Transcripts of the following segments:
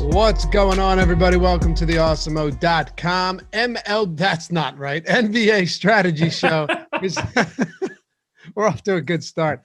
What's going on, everybody? Welcome to the Awesemo.com that's not right. NBA strategy show. We're off to a good start.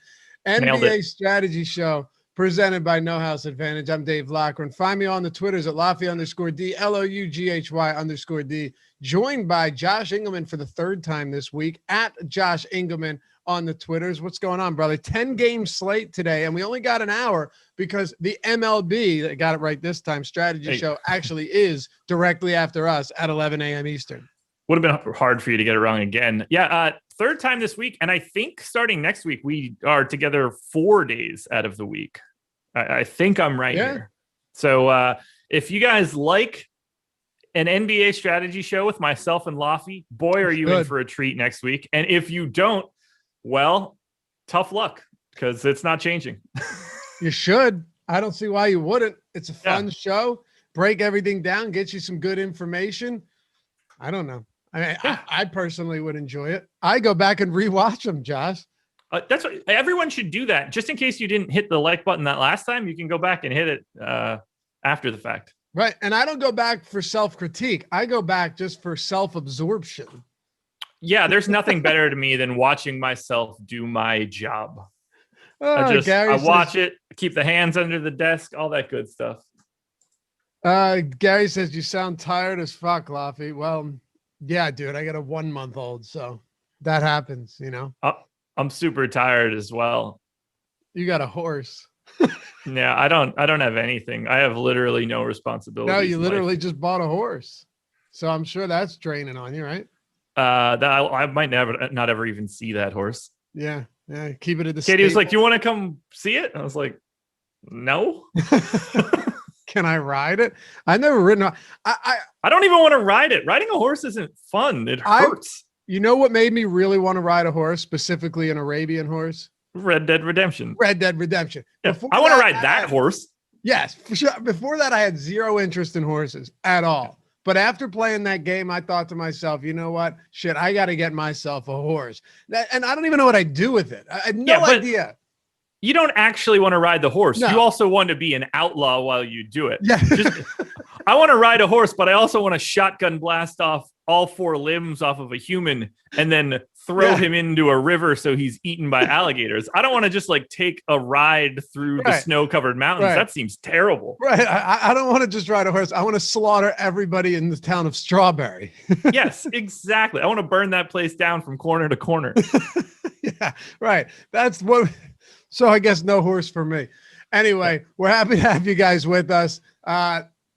NBA strategy show presented by No House Advantage. I'm Dave Loughran. Find me on the Twitters at Laffy_D, LOUGHY_D. Joined by Josh Engleman for the third time this week at Josh Engleman on the Twitters. What's going on, brother? 10-game slate today, and we only got an hour because the MLB, I got it right this time, strategy show actually is directly after us at 11 a.m. Eastern. Would have been hard for you to get it wrong again. Yeah, third time this week, and I think starting next week, we are together 4 days out of the week. I think I'm right here. So if you guys like an NBA strategy show with myself and Laffy, boy, are you in for a treat next week. And if you don't, well, tough luck, because it's not changing. You should. I don't see why you wouldn't. It's a fun show. Break everything down, get you some good information. I don't know. I mean, I personally would enjoy it. I go back and rewatch them, Josh. That's what everyone should do. That just in case you didn't hit the like button that last time, you can go back and hit it after the fact. Right. And I don't go back for self-critique. I go back just for self-absorption. Yeah, there's nothing better to me than watching myself do my job. I watch it, keep the hands under the desk, all that good stuff. Gary says, you sound tired as fuck, Laffy. Well, yeah, dude, I got a 1-month-old, so that happens, you know. I'm super tired as well. You got a horse. Yeah, I don't have anything. I have literally no responsibility. No, you literally just bought a horse. So I'm sure that's draining on you, right? That I might not ever even see that horse. Yeah. Keep it at the Katie was like, "You want to come see it?" I was like, "No." Can I ride it? I've never ridden. I don't even want to ride it. Riding a horse isn't fun. It hurts. You know what made me really want to ride a horse, specifically an Arabian horse? Red Dead Redemption. Yeah, I want to ride that horse. Yes, for sure. Before that, I had zero interest in horses at all. But after playing that game, I thought to myself, you know what? Shit, I got to get myself a horse. And I don't even know what I do with it. I had no idea. You don't actually want to ride the horse. No. You also want to be an outlaw while you do it. Yeah. I want to ride a horse, but I also want to shotgun blast off all 4 limbs off of a human and then throw him into a river so he's eaten by alligators. I don't want to just like take a ride through the snow-covered mountains. That seems terrible. Right. I don't want to just ride a horse. I want to slaughter everybody in the town of Strawberry. Yes, exactly. I want to burn that place down from corner to corner. Yeah, right. That's what... So I guess no horse for me. Anyway, we're happy to have you guys with us.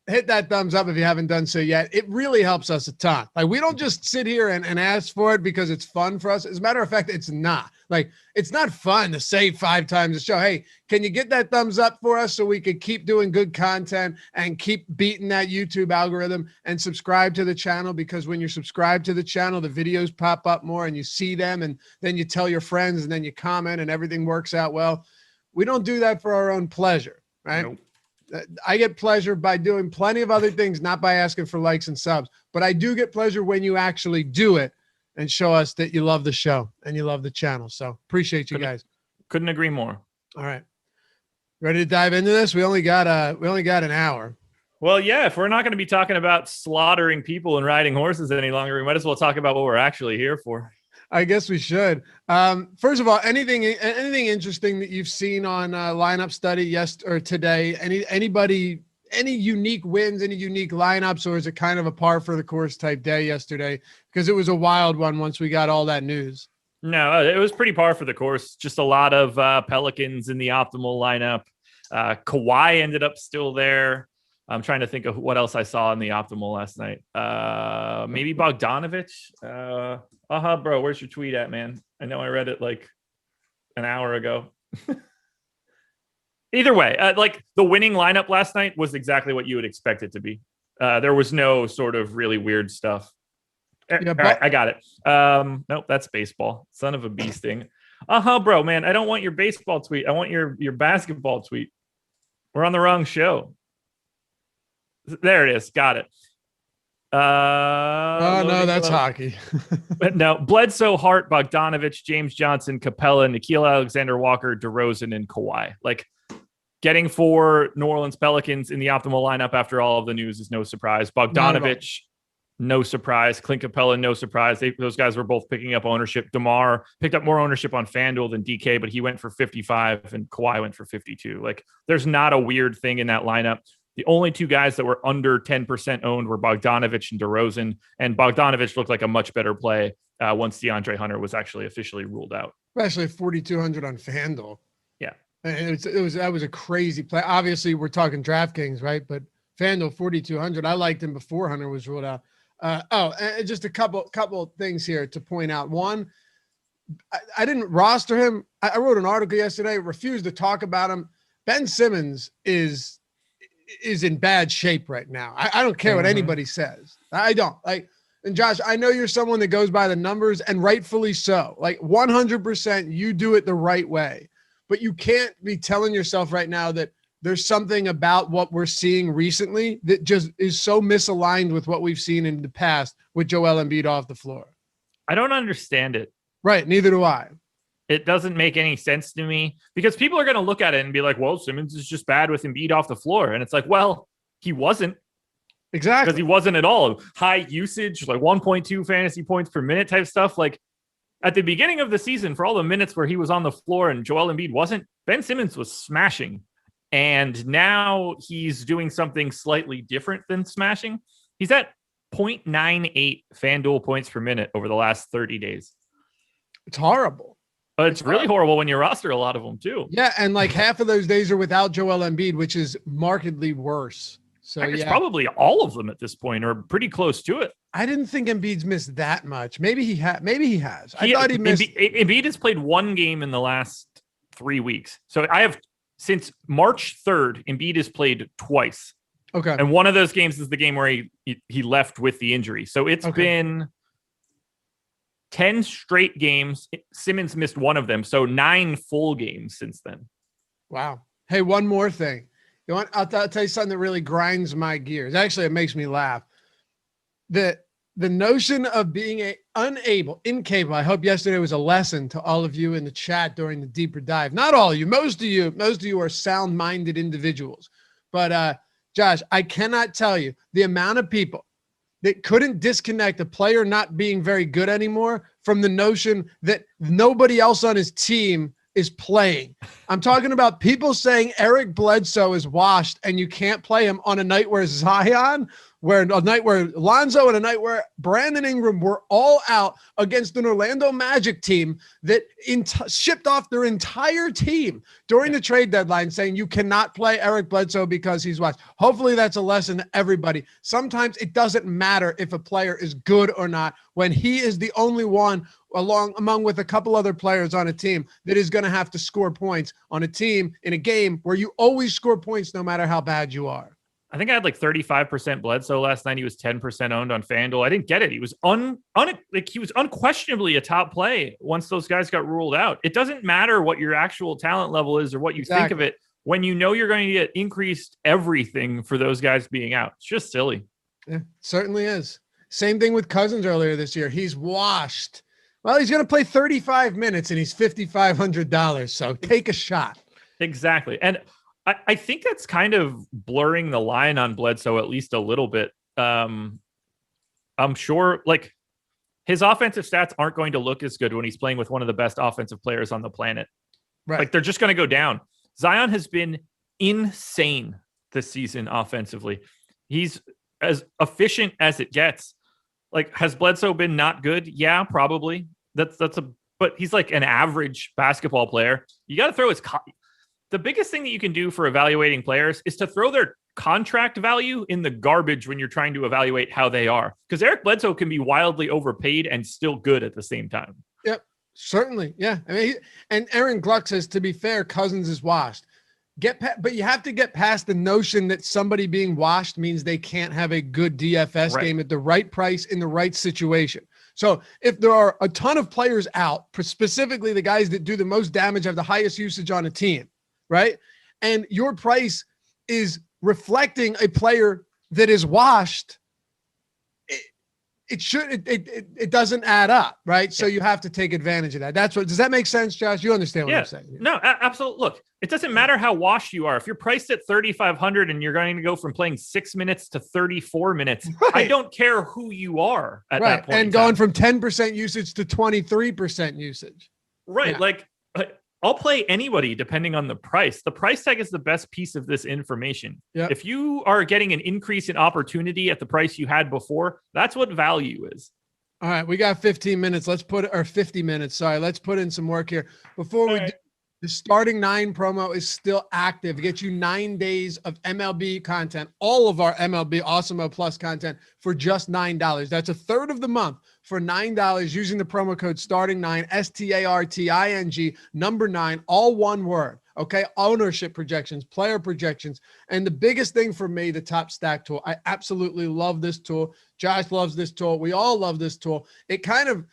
Hit that thumbs up if you haven't done so yet. It really helps us a ton. Like, we don't just sit here and ask for it because it's fun for us. As a matter of fact, it's not. Like, it's not fun to say 5 times a show, hey, can you get that thumbs up for us so we could keep doing good content and keep beating that YouTube algorithm, and subscribe to the channel? Because when you're subscribed to the channel, the videos pop up more and you see them, and then you tell your friends, and then you comment, and everything works out well. We don't do that for our own pleasure, right? Nope. I get pleasure by doing plenty of other things, not by asking for likes and subs, but I do get pleasure when you actually do it and show us that you love the show and you love the channel. So appreciate you guys. Couldn't agree more. All right. Ready to dive into this? We only got an hour. Well, yeah, if we're not going to be talking about slaughtering people and riding horses any longer, we might as well talk about what we're actually here for. I guess we should. First of all, anything interesting that you've seen on lineup study or today? Any unique wins, any unique lineups, or is it kind of a par for the course type day yesterday? Because it was a wild one once we got all that news. No, it was pretty par for the course. Just a lot of Pelicans in the optimal lineup. Kawhi ended up still there. I'm trying to think of what else I saw in the optimal last night. Maybe Bogdanovich. Bro, where's your tweet at, man? I know I read it like an hour ago. Either way, like the winning lineup last night was exactly what you would expect it to be. There was no sort of really weird stuff. Yeah, all right, I got it. Nope, that's baseball. Son of a bee sting. Bro, man, I don't want your baseball tweet. I want your basketball tweet. We're on the wrong show. There it is. Got it. No, that's hockey. No, Bledsoe, Hart, Bogdanovich, James Johnson, Capella, Nickeil Alexander-Walker, DeRozan, and Kawhi. Like, Getting for New Orleans Pelicans in the optimal lineup after all of the news is no surprise. Bogdanovich, no surprise. Clint Capella, no surprise. Those guys were both picking up ownership. DeMar picked up more ownership on FanDuel than DK, but he went for 55 and Kawhi went for 52. Like, there's not a weird thing in that lineup. The only two guys that were under 10% owned were Bogdanovich and DeRozan, and Bogdanovich looked like a much better play once DeAndre Hunter was actually officially ruled out. Especially 4,200 on FanDuel. Yeah. And that was a crazy play. Obviously, we're talking DraftKings, right? But FanDuel 4,200. I liked him before Hunter was ruled out. And just a couple things here to point out. One, I didn't roster him. I wrote an article yesterday, refused to talk about him. Ben Simmons is in bad shape right now. I don't care what anybody says. I don't. Like, and Josh, I know you're someone that goes by the numbers, and rightfully so. Like, 100% you do it the right way. But you can't be telling yourself right now that there's something about what we're seeing recently that just is so misaligned with what we've seen in the past with Joel Embiid off the floor. I don't understand it. Right. Neither do I. It doesn't make any sense to me because people are going to look at it and be like, well, Simmons is just bad with Embiid off the floor. And it's like, well, he wasn't. Exactly. Because he wasn't at all. High usage, like 1.2 fantasy points per minute type stuff. Like, at the beginning of the season, for all the minutes where he was on the floor and Joel Embiid wasn't, Ben Simmons was smashing. And now he's doing something slightly different than smashing. He's at 0.98 FanDuel points per minute over the last 30 days. It's horrible. But it's really horrible when you roster a lot of them too. Yeah, and like half of those days are without Joel Embiid, which is markedly worse. So it's probably all of them at this point, or pretty close to it. I didn't think Embiid's missed that much. Maybe he has. I thought he missed. Embiid has played one game in the last 3 weeks. So I have, since March 3rd, Embiid has played twice. Okay. And one of those games is the game where he left with the injury. So it's been 10 straight games. Simmons missed one of them. So 9 full games since then. Wow. Hey, one more thing. You want? I'll tell you something that really grinds my gears. Actually, it makes me laugh. The notion of being incapable. I hope yesterday was a lesson to all of you in the chat during the deeper dive. Not all of you. Most of you are sound-minded individuals. But Josh, I cannot tell you the amount of people that couldn't disconnect a player not being very good anymore from the notion that nobody else on his team is playing. I'm talking about people saying Eric Bledsoe is washed and you can't play him on a night where Zion, a night where Lonzo, and a night where Brandon Ingram were all out against an Orlando Magic team that shipped off their entire team during the trade deadline, saying you cannot play Eric Bledsoe because he's washed. Hopefully that's a lesson to everybody. Sometimes it doesn't matter if a player is good or not when he is the only one among with a couple other players on a team that is going to have to score points on a team in a game where you always score points no matter how bad you are. I think I had like 35% Bledsoe last night. He was 10% owned on FanDuel. I didn't get it. He was he was unquestionably a top play once those guys got ruled out. It doesn't matter what your actual talent level is or what you think of it when you know you're going to get increased everything for those guys being out. It's just silly. Yeah, certainly is. Same thing with Cousins earlier this year. He's washed. Well, he's going to play 35 minutes and he's $5,500. So take a shot. Exactly. And I think that's kind of blurring the line on Bledsoe at least a little bit. I'm sure like his offensive stats aren't going to look as good when he's playing with one of the best offensive players on the planet. Right. Like they're just going to go down. Zion has been insane this season offensively. He's as efficient as it gets. Like, has Bledsoe been not good? Yeah, probably. But he's like an average basketball player. You got to throw the biggest thing that you can do for evaluating players is to throw their contract value in the garbage when you're trying to evaluate how they are. Because Eric Bledsoe can be wildly overpaid and still good at the same time. Yep, certainly. Yeah. I mean, and Aaron Gluck says, to be fair, Cousins is washed. But you have to get past the notion that somebody being washed means they can't have a good DFS game at the right price in the right situation. So if there are a ton of players out, specifically the guys that do the most damage, have the highest usage on a team, right? And your price is reflecting a player that is washed, it doesn't add up, right? So you have to take advantage of that. Does that make sense, Josh? You understand what I'm saying? Yeah. No, absolutely. Look, it doesn't matter how washed you are. If you're priced at 3,500 and you're going to go from playing 6 minutes to 34 minutes, right. I don't care who you are at that point. And going from 10% usage to 23% usage. Right. Yeah. Like I'll play anybody depending on the price. The price tag is the best piece of this information. Yep. If you are getting an increase in opportunity at the price you had before, that's what value is. All right, we got 15 minutes. Let's put in some work here. Before we do, the starting 9 promo is still active. It gets you 9 days of MLB content, all of our MLB Awesemo Plus content for just $9. That's a third of the month for $9 using the promo code starting9, STARTING, number 9, all one word. Okay. Ownership projections, player projections. And the biggest thing for me, the top stack tool. I absolutely love this tool. Josh loves this tool. We all love this tool. It kind of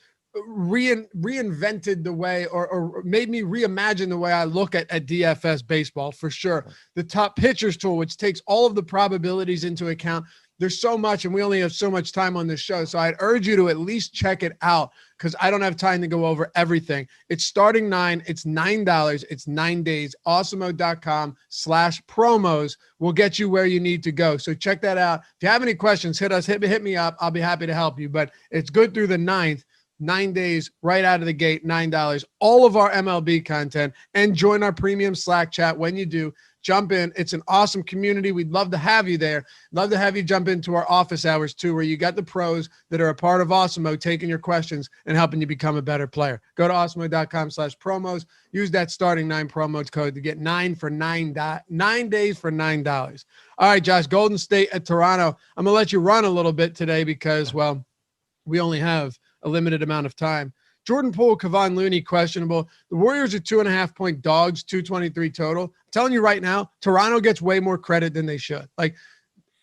reinvented the way or made me reimagine the way I look at DFS baseball for sure. The top pitchers tool, which takes all of the probabilities into account. There's so much, and we only have so much time on this show. So I'd urge you to at least check it out because I don't have time to go over everything. It's starting 9. It's $9. It's 9 days. Awesemo.com/promos will get you where you need to go. So check that out. If you have any questions, hit me up. I'll be happy to help you, but it's good through the 9th. 9 days right out of the gate, $9, all of our MLB content, and join our premium Slack chat when you do. Jump in. It's an awesome community. We'd love to have you there. Love to have you jump into our office hours too, where you got the pros that are a part of Awesemo taking your questions and helping you become a better player. Go to awesemo.com/promos. Use that starting 9 promo code to get 9 days for $9. All right, Josh, Golden State at Toronto. I'm going to let you run a little bit today because, well, we only have a limited amount of time. Jordan Poole, Kevon Looney, questionable. The Warriors are 2.5-point dogs, 223 total. I'm telling you right now, Toronto gets way more credit than they should. Like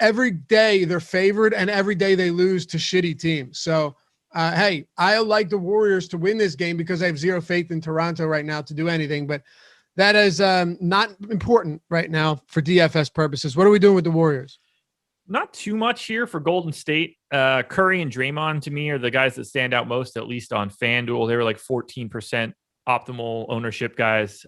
every day they're favored and every day they lose to shitty teams. So, hey, I like the Warriors to win this game because I have zero faith in Toronto right now to do anything, but that is not important right now for DFS purposes. What are we doing with the Warriors? Not too much here for Golden State. Curry and Draymond, to me, are the guys that stand out most, at least on FanDuel. They were like 14% optimal ownership guys.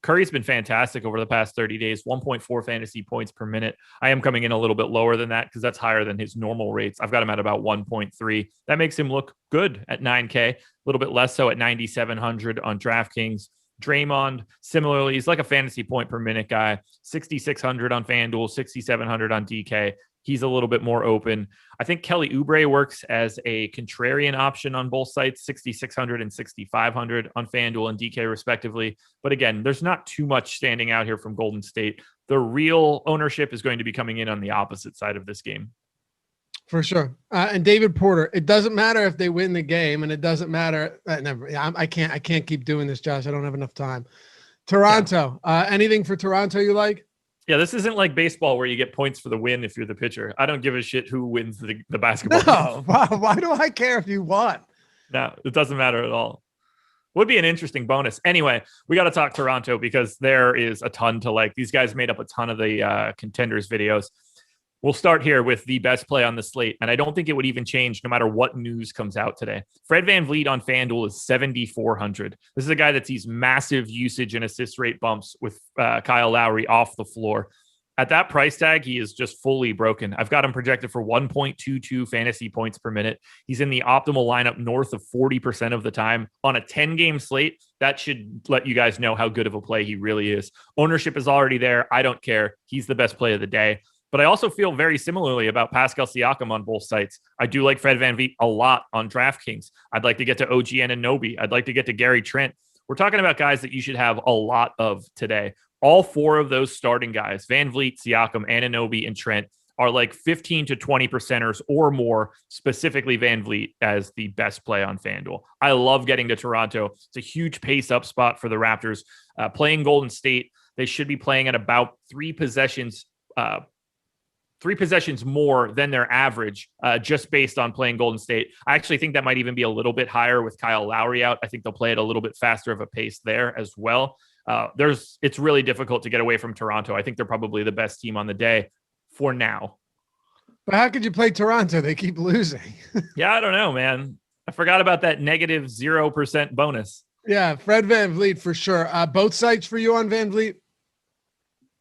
Curry's been fantastic over the past 30 days, 1.4 fantasy points per minute. I am coming in a little bit lower than that because that's higher than his normal rates. I've got him at about 1.3. That makes him look good at 9K, a little bit less so at 9,700 on DraftKings. Draymond, similarly, he's like a fantasy point per minute guy, 6,600 on FanDuel, 6,700 on DK. He's a little bit more open. I think Kelly Oubre works as a contrarian option on both sites, 6,600 and 6,500 on FanDuel and DK respectively. But again, there's not too much standing out here from Golden State. The real ownership is going to be coming in on the opposite side of this game. For sure. And David Porter, it doesn't matter if they win the game, and it doesn't matter. I can't keep doing this, Josh. I don't have enough time. Toronto, anything for Toronto you like? Yeah, this isn't like baseball where you get points for the win if you're the pitcher. I don't give a shit who wins the basketball. No, why do I care if you won? No, it doesn't matter at all. Would be an interesting bonus. Anyway, we got to talk Toronto because there is a ton to like. These guys made up a ton of the contenders videos. We'll start here with the best play on the slate, and I don't think it would even change no matter what news comes out today. Fred VanVleet on FanDuel is 7,400. This is a guy that sees massive usage and assist rate bumps with Kyle Lowry off the floor. At that price tag, he is just fully broken. I've got him projected for 1.22 fantasy points per minute. He's in the optimal lineup north of 40% of the time. On a 10-game slate, that should let you guys know how good of a play he really is. Ownership is already there. I don't care. He's the best play of the day. But I also feel very similarly about Pascal Siakam on both sites. I do like Fred VanVleet a lot on DraftKings. I'd like to get to OG Anunoby. I'd like to get to Gary Trent. We're talking about guys that you should have a lot of today. All 4 of those starting guys, VanVleet, Siakam, Anunoby, and Trent, are like 15 to 20%ers or more, specifically VanVleet as the best play on FanDuel. I love getting to Toronto. It's a huge pace up spot for the Raptors. Playing Golden State, they should be playing at about 3 possessions more than their average, just based on playing Golden State. I actually think that might even be a little bit higher with Kyle Lowry out. I think they'll play at a little bit faster of a pace there as well. It's really difficult to get away from Toronto. I think they're probably the best team on the day for now. But how could you play Toronto? They keep losing. Yeah, I don't know, man. I forgot about that negative 0% bonus. Yeah, Fred VanVleet for sure. Both sites for you on VanVleet?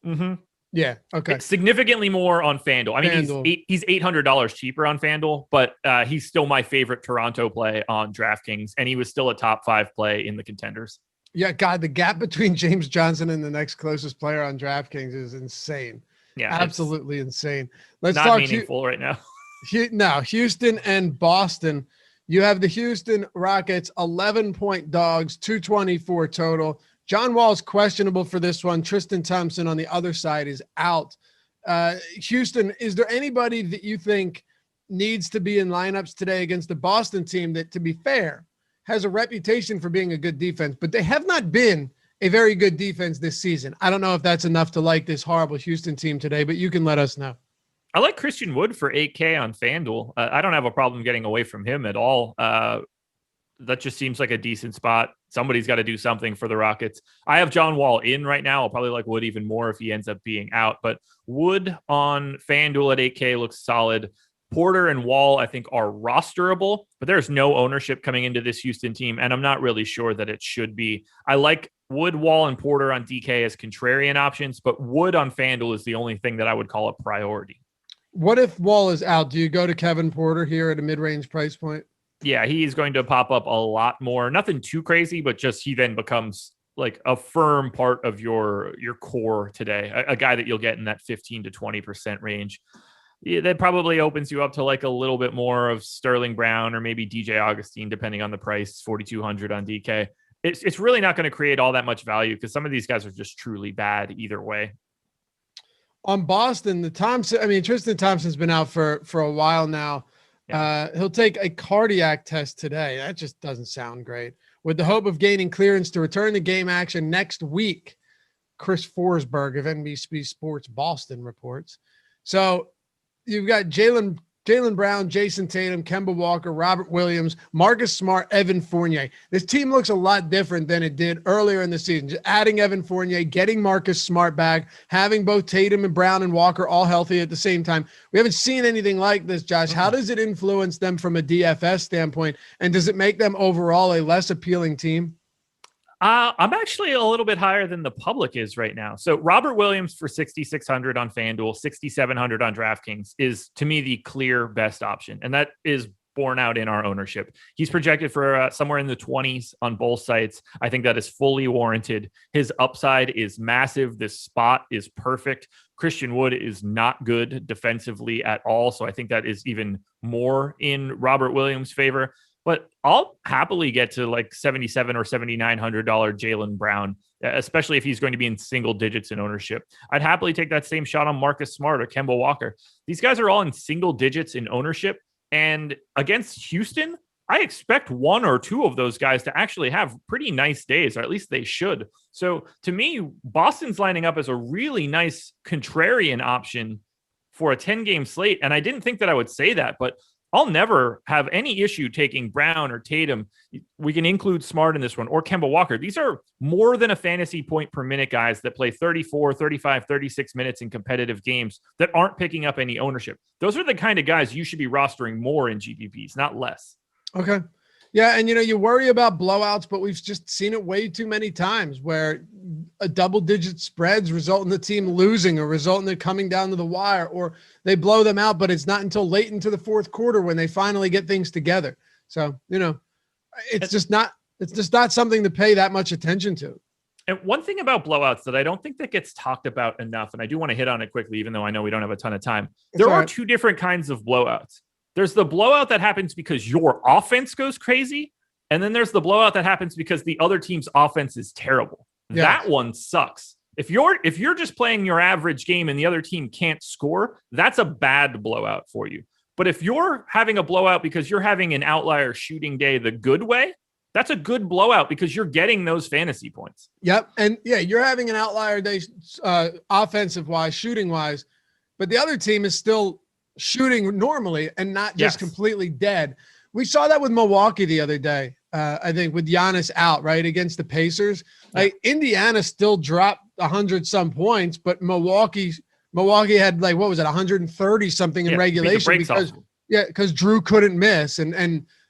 Mm-hmm. Yeah, okay. It's significantly more on FanDuel. I mean, he's $800 cheaper on FanDuel, but he's still my favorite Toronto play on DraftKings, and he was still a top 5 play in the contenders. Yeah, God, the gap between James Johnson and the next closest player on DraftKings is insane. Yeah, absolutely insane. Let's not talk meaningful right now. No, Houston and Boston. You have the Houston Rockets 11-point dogs, 224 total. John Wall's questionable for this one. Tristan Thompson on the other side is out. Houston, is there anybody that you think needs to be in lineups today against the Boston team that, to be fair, has a reputation for being a good defense, but they have not been a very good defense this season? I don't know if that's enough to like this horrible Houston team today, but you can let us know. I like Christian Wood for 8K on FanDuel. I don't have a problem getting away from him at all. That just seems like a decent spot. Somebody's got to do something for the Rockets. I have John Wall in right now. I'll probably like Wood even more if he ends up being out, but Wood on FanDuel at 8K looks solid. Porter and Wall, I think, are rosterable, but there's no ownership coming into this Houston team, and I'm not really sure that it should be. I like Wood, Wall, and Porter on DK as contrarian options, but Wood on FanDuel is the only thing that I would call a priority. What if Wall is out? Do you go to Kevin Porter here at a mid-range price point? Yeah, he is going to pop up a lot more. Nothing too crazy, but just he then becomes like a firm part of your core today, a guy that you'll get in that 15 to 20% range. Yeah, that probably opens you up to like a little bit more of Sterling Brown or maybe DJ Augustine, depending on the price, 4,200 on DK. It's really not going to create all that much value because some of these guys are just truly bad either way. On Boston, Tristan Thompson's been out for a while now. Yeah. He'll take a cardiac test today. That just doesn't sound great. With the hope of gaining clearance to return to game action next week, Chris Forsberg of NBC Sports Boston reports. So you've got Jaylen Brown, Jason Tatum, Kemba Walker, Robert Williams, Marcus Smart, Evan Fournier. This team looks a lot different than it did earlier in the season. Just adding Evan Fournier, getting Marcus Smart back, having both Tatum and Brown and Walker all healthy at the same time. We haven't seen anything like this, Josh. How does it influence them from a DFS standpoint? And does it make them overall a less appealing team? I'm actually a little bit higher than the public is right now. So Robert Williams for 6,600 on FanDuel, 6,700 on DraftKings is, to me, the clear best option. And that is borne out in our ownership. He's projected for somewhere in the 20s on both sites. I think that is fully warranted. His upside is massive. This spot is perfect. Christian Wood is not good defensively at all. So I think that is even more in Robert Williams' favor. But I'll happily get to like $7,700 or $7,900 Jaylen Brown, especially if he's going to be in single digits in ownership. I'd happily take that same shot on Marcus Smart or Kemba Walker. These guys are all in single digits in ownership. And against Houston, I expect one or two of those guys to actually have pretty nice days, or at least they should. So to me, Boston's lining up as a really nice contrarian option for a 10-game slate. And I didn't think that I would say that, but I'll never have any issue taking Brown or Tatum. We can include Smart in this one, or Kemba Walker. These are more than a fantasy point per minute guys that play 34, 35, 36 minutes in competitive games that aren't picking up any ownership. Those are the kind of guys you should be rostering more in GPPs, not less. Okay. Yeah, and you worry about blowouts, but we've just seen it way too many times where a double-digit spreads result in the team losing or result in it coming down to the wire, or they blow them out, but it's not until late into the fourth quarter when they finally get things together. So, it's just not something to pay that much attention to. And one thing about blowouts that I don't think that gets talked about enough, and I do want to hit on it quickly, even though I know we don't have a ton of time. There are two different kinds of blowouts. There's the blowout that happens because your offense goes crazy. And then there's the blowout that happens because the other team's offense is terrible. Yeah. That one sucks. If you're just playing your average game and the other team can't score, that's a bad blowout for you. But if you're having a blowout because you're having an outlier shooting day the good way, that's a good blowout because you're getting those fantasy points. Yep. And yeah, you're having an outlier day offensive wise, shooting wise, but the other team is still shooting normally and not just completely dead. We saw that with Milwaukee the other day. I think with Giannis out, right, against the Pacers. Like Indiana still dropped 100 some points, but Milwaukee Milwaukee had like, what was it, 130 something in regulation because Drew couldn't miss and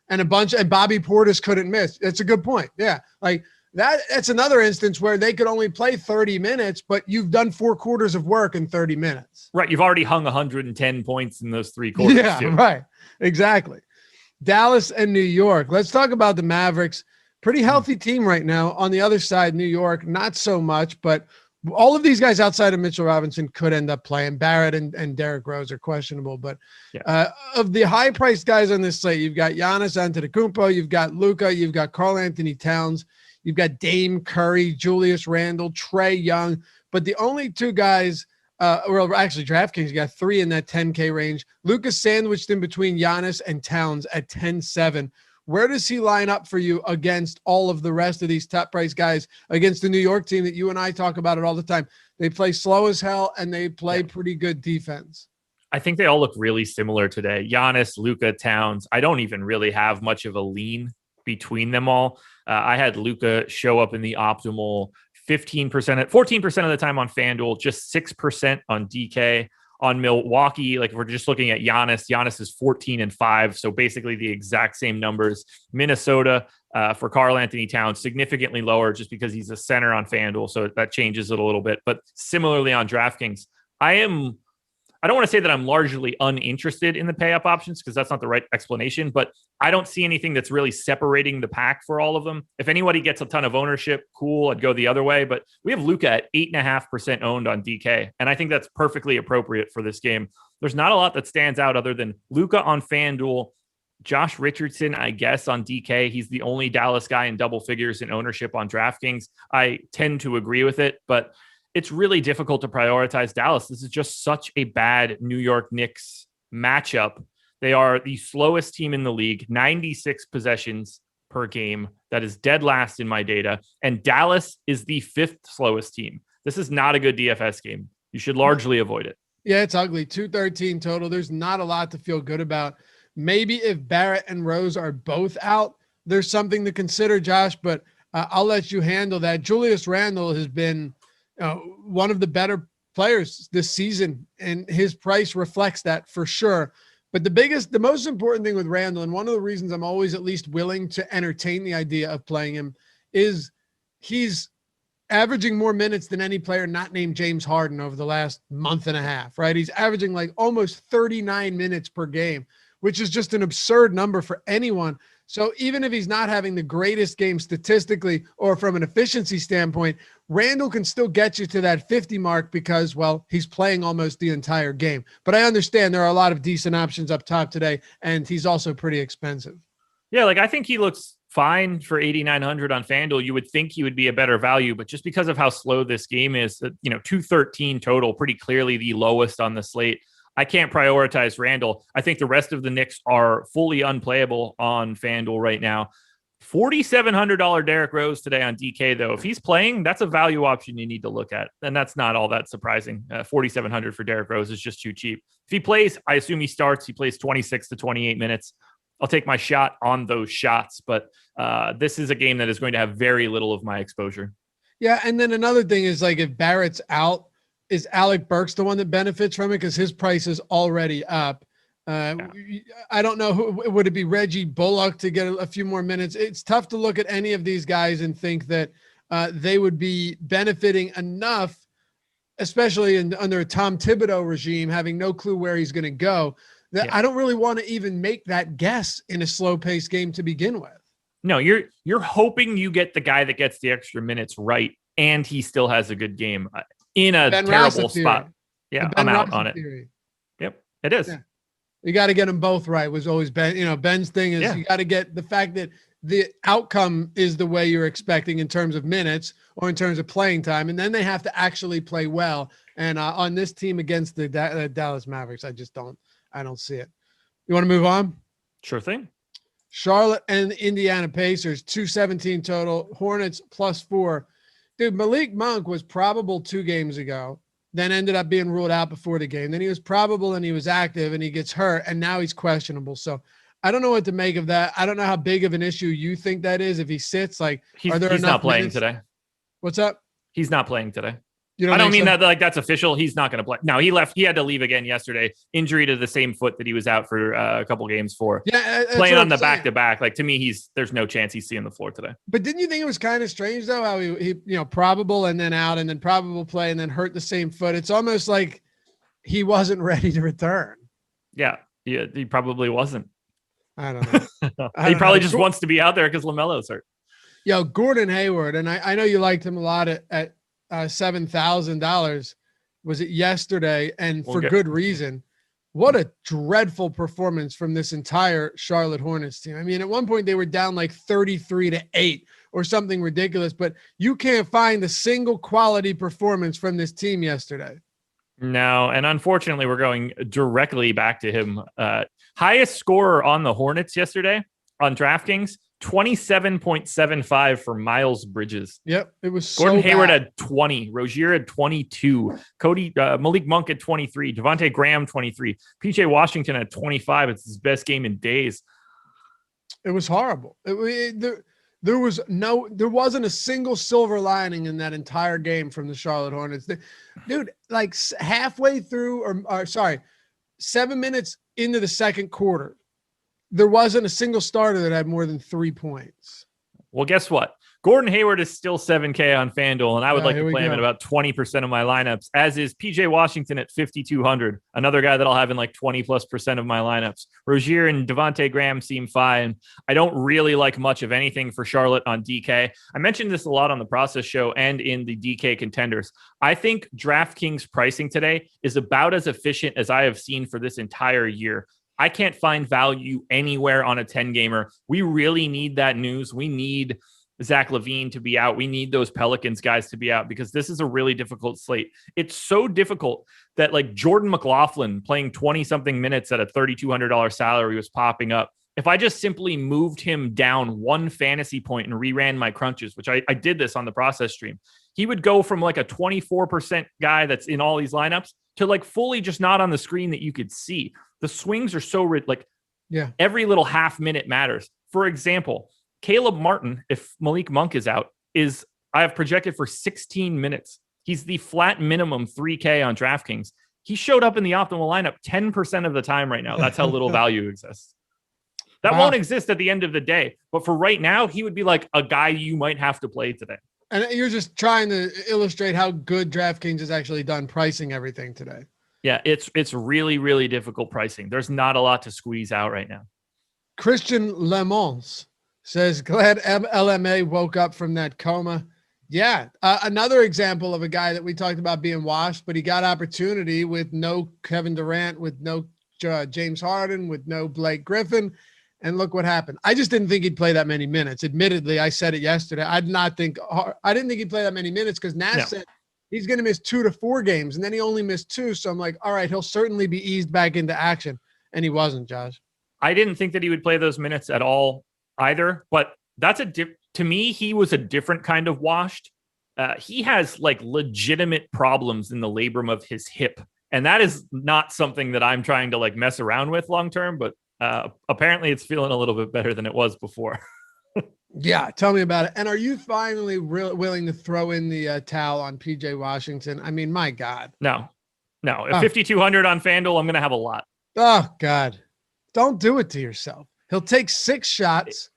Bobby Portis couldn't miss. That's a good point. Yeah. Like that's another instance where they could only play 30 minutes, but you've done 4 quarters of work in 30 minutes. Right. You've already hung 110 points in those 3 quarters. Yeah, too. Right. Exactly. Dallas and New York. Let's talk about the Mavericks. Pretty healthy team right now. On the other side, New York, not so much, but all of these guys outside of Mitchell Robinson could end up playing. Barrett and Derrick Rose are questionable, but of the high-priced guys on this slate, you've got Giannis Antetokounmpo, you've got Luka, you've got Karl Anthony Towns, you've got Dame Curry, Julius Randle, Trae Young, but the only 2 guys, well, actually DraftKings, you got 3 in that 10K range. Luka's sandwiched in between Giannis and Towns at 10-7. Where does he line up for you against all of the rest of these top price guys against the New York team that you and I talk about it all the time? They play slow as hell and they play pretty good defense. I think they all look really similar today. Giannis, Luka, Towns. I don't even really have much of a lean between them all. I had Luka show up in the optimal 14% of the time on FanDuel, just 6% on DK. On Milwaukee, like if we're just looking at Giannis is 14-5. So basically the exact same numbers. Minnesota for Karl Anthony Towns, significantly lower just because he's a center on FanDuel. So that changes it a little bit. But similarly on DraftKings, I don't want to say that I'm largely uninterested in the pay up options because that's not the right explanation, but I don't see anything that's really separating the pack for all of them. If anybody gets a ton of ownership, cool, I'd go the other way. But we have Luka at 8.5% owned on DK. And I think that's perfectly appropriate for this game. There's not a lot that stands out other than Luka on FanDuel, Josh Richardson, I guess, on DK. He's the only Dallas guy in double figures in ownership on DraftKings. I tend to agree with it, but it's really difficult to prioritize Dallas. This is just such a bad New York Knicks matchup. They are the slowest team in the league, 96 possessions per game. That is dead last in my data. And Dallas is the 5th slowest team. This is not a good DFS game. You should largely avoid it. Yeah, it's ugly. 213 total. There's not a lot to feel good about. Maybe if Barrett and Rose are both out, there's something to consider, Josh, but I'll let you handle that. Julius Randle has been one of the better players this season, and his price reflects that for sure. But the most important thing with Randle, and one of the reasons I'm always at least willing to entertain the idea of playing him, is he's averaging more minutes than any player not named James Harden over the last month and a half, right? He's averaging like almost 39 minutes per game, which is just an absurd number for anyone. So even if he's not having the greatest game statistically or from an efficiency standpoint, Randle can still get you to that 50 mark because, well, he's playing almost the entire game. But I understand there are a lot of decent options up top today, and he's also pretty expensive. Yeah, like I think he looks fine for 8,900 on FanDuel. You would think he would be a better value, but just because of how slow this game is, 213 total, pretty clearly the lowest on the slate. I can't prioritize Randle. I think the rest of the Knicks are fully unplayable on FanDuel right now. $4,700 Derrick Rose today on DK, though. If he's playing, that's a value option you need to look at. And that's not all that surprising. $4,700 for Derrick Rose is just too cheap. If he plays, I assume he starts. He plays 26 to 28 minutes. I'll take my shot on those shots. But this is a game that is going to have very little of my exposure. Yeah, and then another thing is, like, if Barrett's out, is Alec Burks the one that benefits from it? Because his price is already up. I don't know who would it be. Reggie Bullock to get a few more minutes. It's tough to look at any of these guys and think that they would be benefiting enough, especially under a Tom Thibodeau regime, having no clue where he's going to go. That I don't really want to even make that guess in a slow paced game to begin with. No, you're hoping you get the guy that gets the extra minutes right, and he still has a good game in a terrible spot. Yeah, I'm out on it. Theory. Yep, it is. Yeah. You got to get them both right. Was always Ben. Ben's thing is you got to get the fact that the outcome is the way you're expecting in terms of minutes or in terms of playing time, and then they have to actually play well. And on this team against the Dallas Mavericks, I don't see it. You want to move on? Sure thing. Charlotte and Indiana Pacers, 217 total. Hornets +4. Dude, Malik Monk was probable 2 games ago, then ended up being ruled out before the game. Then he was probable and he was active and he gets hurt, and now he's questionable. So I don't know what to make of that. I don't know how big of an issue you think that is. If he sits, like, he's not playing today. What's up? He's not playing today. I don't mean that like that's official. He's not going to play. No, he left. He had to leave again yesterday. Injury to the same foot that he was out for a couple games for. Yeah, playing on the back-to-back. Like to me, there's no chance he's seeing the floor today. But didn't you think it was kind of strange though how he probable and then out and then probable play and then hurt the same foot? It's almost like he wasn't ready to return. Yeah, he probably wasn't. I don't know. He probably just wants to be out there because LaMelo's hurt. Yo, Gordon Hayward, and I know you liked him a lot at $7,000. Was it yesterday? And for good reason. What a dreadful performance from this entire Charlotte Hornets team. I mean, at one point they were down like 33-8 or something ridiculous, but you can't find a single quality performance from this team yesterday. No, and unfortunately, we're going directly back to him. Highest scorer on the Hornets yesterday on DraftKings, 27.75 for Miles Bridges. Yep, it was Gordon Hayward bad. had 20, Rozier had 22, Malik Monk had 23, Devontae Graham 23, PJ Washington had 25. It's his best game in days. It was horrible. There wasn't a single silver lining in that entire game from the Charlotte Hornets. Dude, like halfway through, or 7 minutes into the second quarter, there wasn't a single starter that had more than 3 points. Well, guess what? Gordon Hayward is still $7K on FanDuel, and I would like to play him in about 20% of my lineups, as is PJ Washington at 5,200, another guy that I'll have in like 20+% of my lineups. Rozier and Devontae Graham seem fine. I don't really like much of anything for Charlotte on DK. I mentioned this a lot on the Process Show and in the DK contenders. I think DraftKings pricing today is about as efficient as I have seen for this entire year. I can't find value anywhere on a 10-gamer. We really need that news. We need Zach LaVine to be out. We need those Pelicans guys to be out because this is a really difficult slate. It's so difficult that like Jordan McLaughlin playing 20-something minutes at a $3,200 salary was popping up. If I just simply moved him down one fantasy point and reran my crunches, which I did this on the Process stream, he would go from like a 24% guy that's in all these lineups to like fully just not on the screen that you could see. The swings are so every little half minute matters. For example, Caleb Martin, if Malik Monk is out, I have projected for 16 minutes. He's the flat minimum 3K on DraftKings. He showed up in the optimal lineup 10% of the time right now. That's how little value exists. That won't exist at the end of the day. But for right now, he would be like a guy you might have to play today. And you're just trying to illustrate how good DraftKings has actually done pricing everything today. Yeah, it's really, really difficult pricing. There's not a lot to squeeze out right now. Christian Lemons says, glad LMA woke up from that coma. Yeah, another example of a guy that we talked about being washed, but he got opportunity with no Kevin Durant, with no James Harden, with no Blake Griffin. And look what happened. I just didn't think he'd play that many minutes. Admittedly, I said it yesterday. I didn't think he'd play that many minutes because Nash said he's going to miss 2 to 4 games, and then he only missed 2. So I'm like, all right, he'll certainly be eased back into action. And he wasn't, Josh. I didn't think that he would play those minutes at all either, but that's to me, he was a different kind of washed. He has like legitimate problems in the labrum of his hip. And that is not something that I'm trying to like mess around with long-term, but apparently it's feeling a little bit better than it was before. Yeah, tell me about it. And are you finally willing to throw in the towel on PJ Washington? I mean, my God. No. At 5,200 on FanDuel, I'm going to have a lot. Oh, God. Don't do it to yourself. He'll take 6 shots.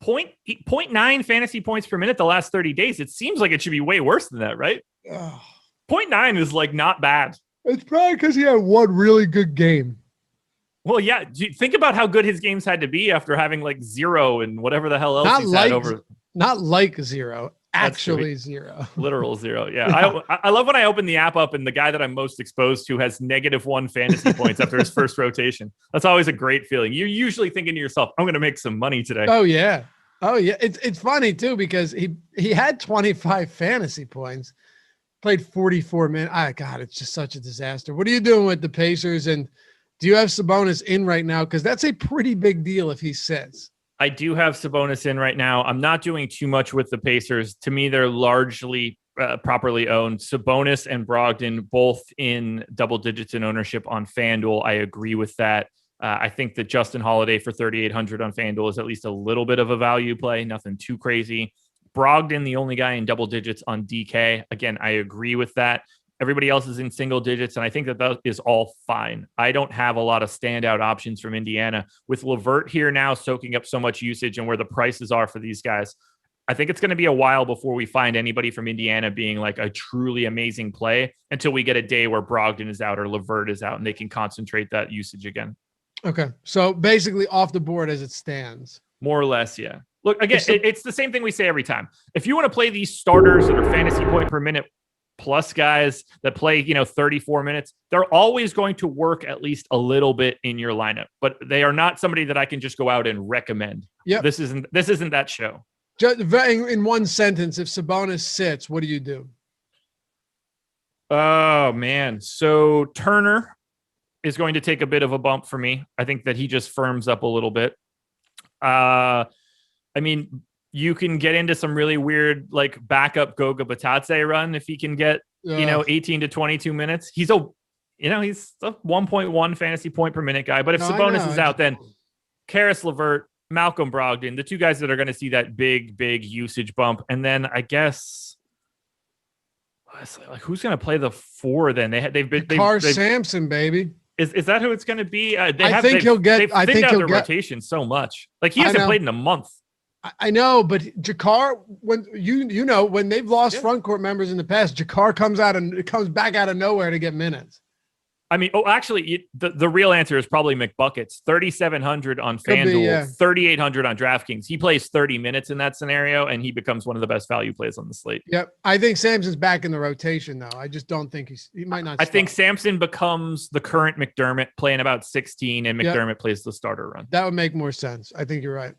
0.9 fantasy points per minute the last 30 days. It seems like it should be way worse than that, right? 0.9 is like not bad. It's probably because he had one really good game. Well, yeah. Think about how good his games had to be after having like 0 and whatever the hell else had over. Not like 0, actually 0. Literal 0. Yeah. I love when I open the app up and the guy that I'm most exposed to has -1 fantasy points after his first rotation. That's always a great feeling. You're usually thinking to yourself, I'm going to make some money today. Oh, yeah. It's funny, too, because he had 25 fantasy points, played 44 minutes. God, it's just such a disaster. What are you doing with the Pacers? And do you have Sabonis in right now? Because that's a pretty big deal if he sits. I do have Sabonis in right now. I'm not doing too much with the Pacers. To me, they're largely properly owned. Sabonis and Brogdon both in double digits in ownership on FanDuel. I agree with that. I think that Justin Holiday for 3,800 on FanDuel is at least a little bit of a value play. Nothing too crazy. Brogdon, the only guy in double digits on DK. Again, I agree with that. Everybody else is in single digits, and I think that is all fine. I don't have a lot of standout options from Indiana. With LeVert here now soaking up so much usage and where the prices are for these guys, I think it's going to be a while before we find anybody from Indiana being like a truly amazing play until we get a day where Brogdon is out or LeVert is out and they can concentrate that usage again. Okay. So basically off the board as it stands. More or less, yeah. Look, again, it's the same thing we say every time. If you want to play these starters that are fantasy point per minute plus guys that play, 34 minutes, they're always going to work at least a little bit in your lineup, but they are not somebody that I can just go out and recommend. Yeah, this isn't that show. In one sentence, if Sabonis sits, what do you do? Oh man. So Turner is going to take a bit of a bump for me. I think that he just firms up a little bit. You can get into some really weird, like backup Goga Batatse run if he can get, 18 to 22 minutes. He's a 1.1 fantasy point per minute guy. But if Sabonis is out, then Karis LeVert, Malcolm Brogdon, the two guys that are going to see that big usage bump. And then I guess, like, who's going to play the four then? They've Sampson, baby. Is that who it's going to be? I think he'll get their rotation so much. Like he hasn't played in a month. I know, but Jakar, when when they've lost front court members in the past, Jakar comes back out of nowhere to get minutes. I mean, actually, the real answer is probably McBuckets. 3,700 on FanDuel, 3,800 on DraftKings. He plays 30 minutes in that scenario, and he becomes one of the best value plays on the slate. Yep, I think Sampson's back in the rotation though. I just don't think he might not. I think Sampson becomes the current McDermott, playing about 16, and McDermott plays the starter run. That would make more sense. I think you're right.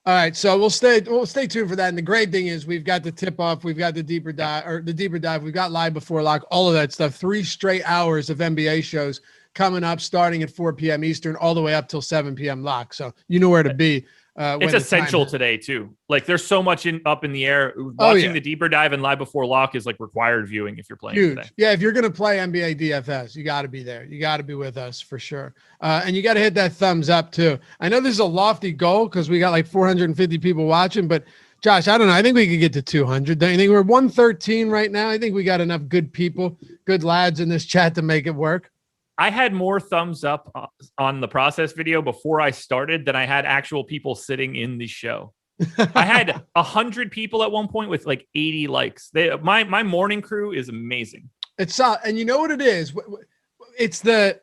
All right, so we'll stay tuned for that. And the great thing is we've got the tip off, we've got the deeper dive, we've got live before lock, all of that stuff. 3 straight hours of NBA shows coming up, starting at 4 p.m. Eastern, all the way up till 7 p.m. lock. So you know where to be. It's essential today too. Like there's so much up in the air. Watching the deeper dive and live before lock is like required viewing if you're playing today. Yeah, if you're gonna play NBA DFS, you got to be there. You got to be with us for sure. And you got to hit that thumbs up too. I know this is a lofty goal because we got like 450 people watching, but Josh, I don't know. I think we could get to 200. Don't you think? We're 113 right now. I think we got enough good people, good lads in this chat to make it work. I had more thumbs up on the process video before I started than I had actual people sitting in the show. I had 100 people at one point with like 80 likes. My morning crew is amazing. And you know what it is? It's the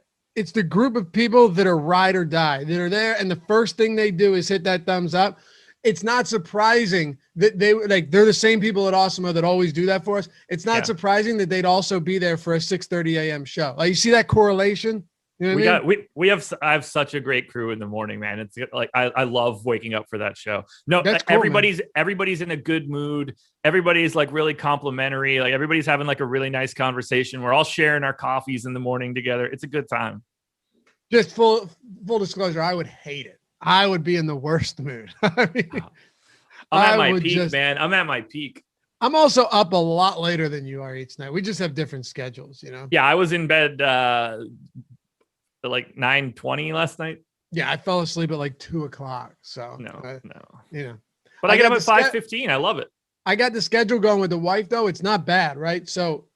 group of people that are ride or die, that are there, and the first thing they do is hit that thumbs up. It's not surprising that they're the same people at Awesemo that always do that for us. It's not surprising that they'd also be there for a 6:30 a.m. show. Like you see that correlation? You know what I have such a great crew in the morning, man. It's like I love waking up for that show. No, cool, everybody's in a good mood. Everybody's like really complimentary. Like everybody's having like a really nice conversation. We're all sharing our coffees in the morning together. It's a good time. Just full disclosure, I would hate it. I would be in the worst mood. I mean, I'm at my peak, man. I'm at my peak. I'm also up a lot later than you are each night. We just have different schedules, Yeah, I was in bed at like 9:20 last night. Yeah, I fell asleep at like 2:00. So no. But I get up at 5:15. I love it. I got the schedule going with the wife though. It's not bad, right? So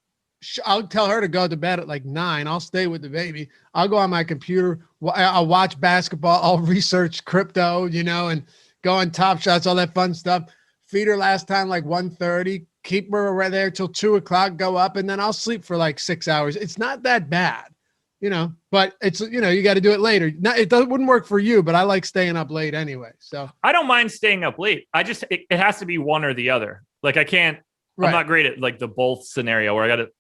I'll tell her to go to bed at like 9. I'll stay with the baby. I'll go on my computer. I'll watch basketball. I'll research crypto, and go on Top Shots, all that fun stuff. Feed her last time like 1:30. Keep her right there till 2:00. Go up, and then I'll sleep for like 6 hours. It's not that bad, But it's you got to do it later. It wouldn't work for you, but I like staying up late anyway. So I don't mind staying up late. It has to be one or the other. Like I can't. Right. I'm not great at like the both scenario where I got to.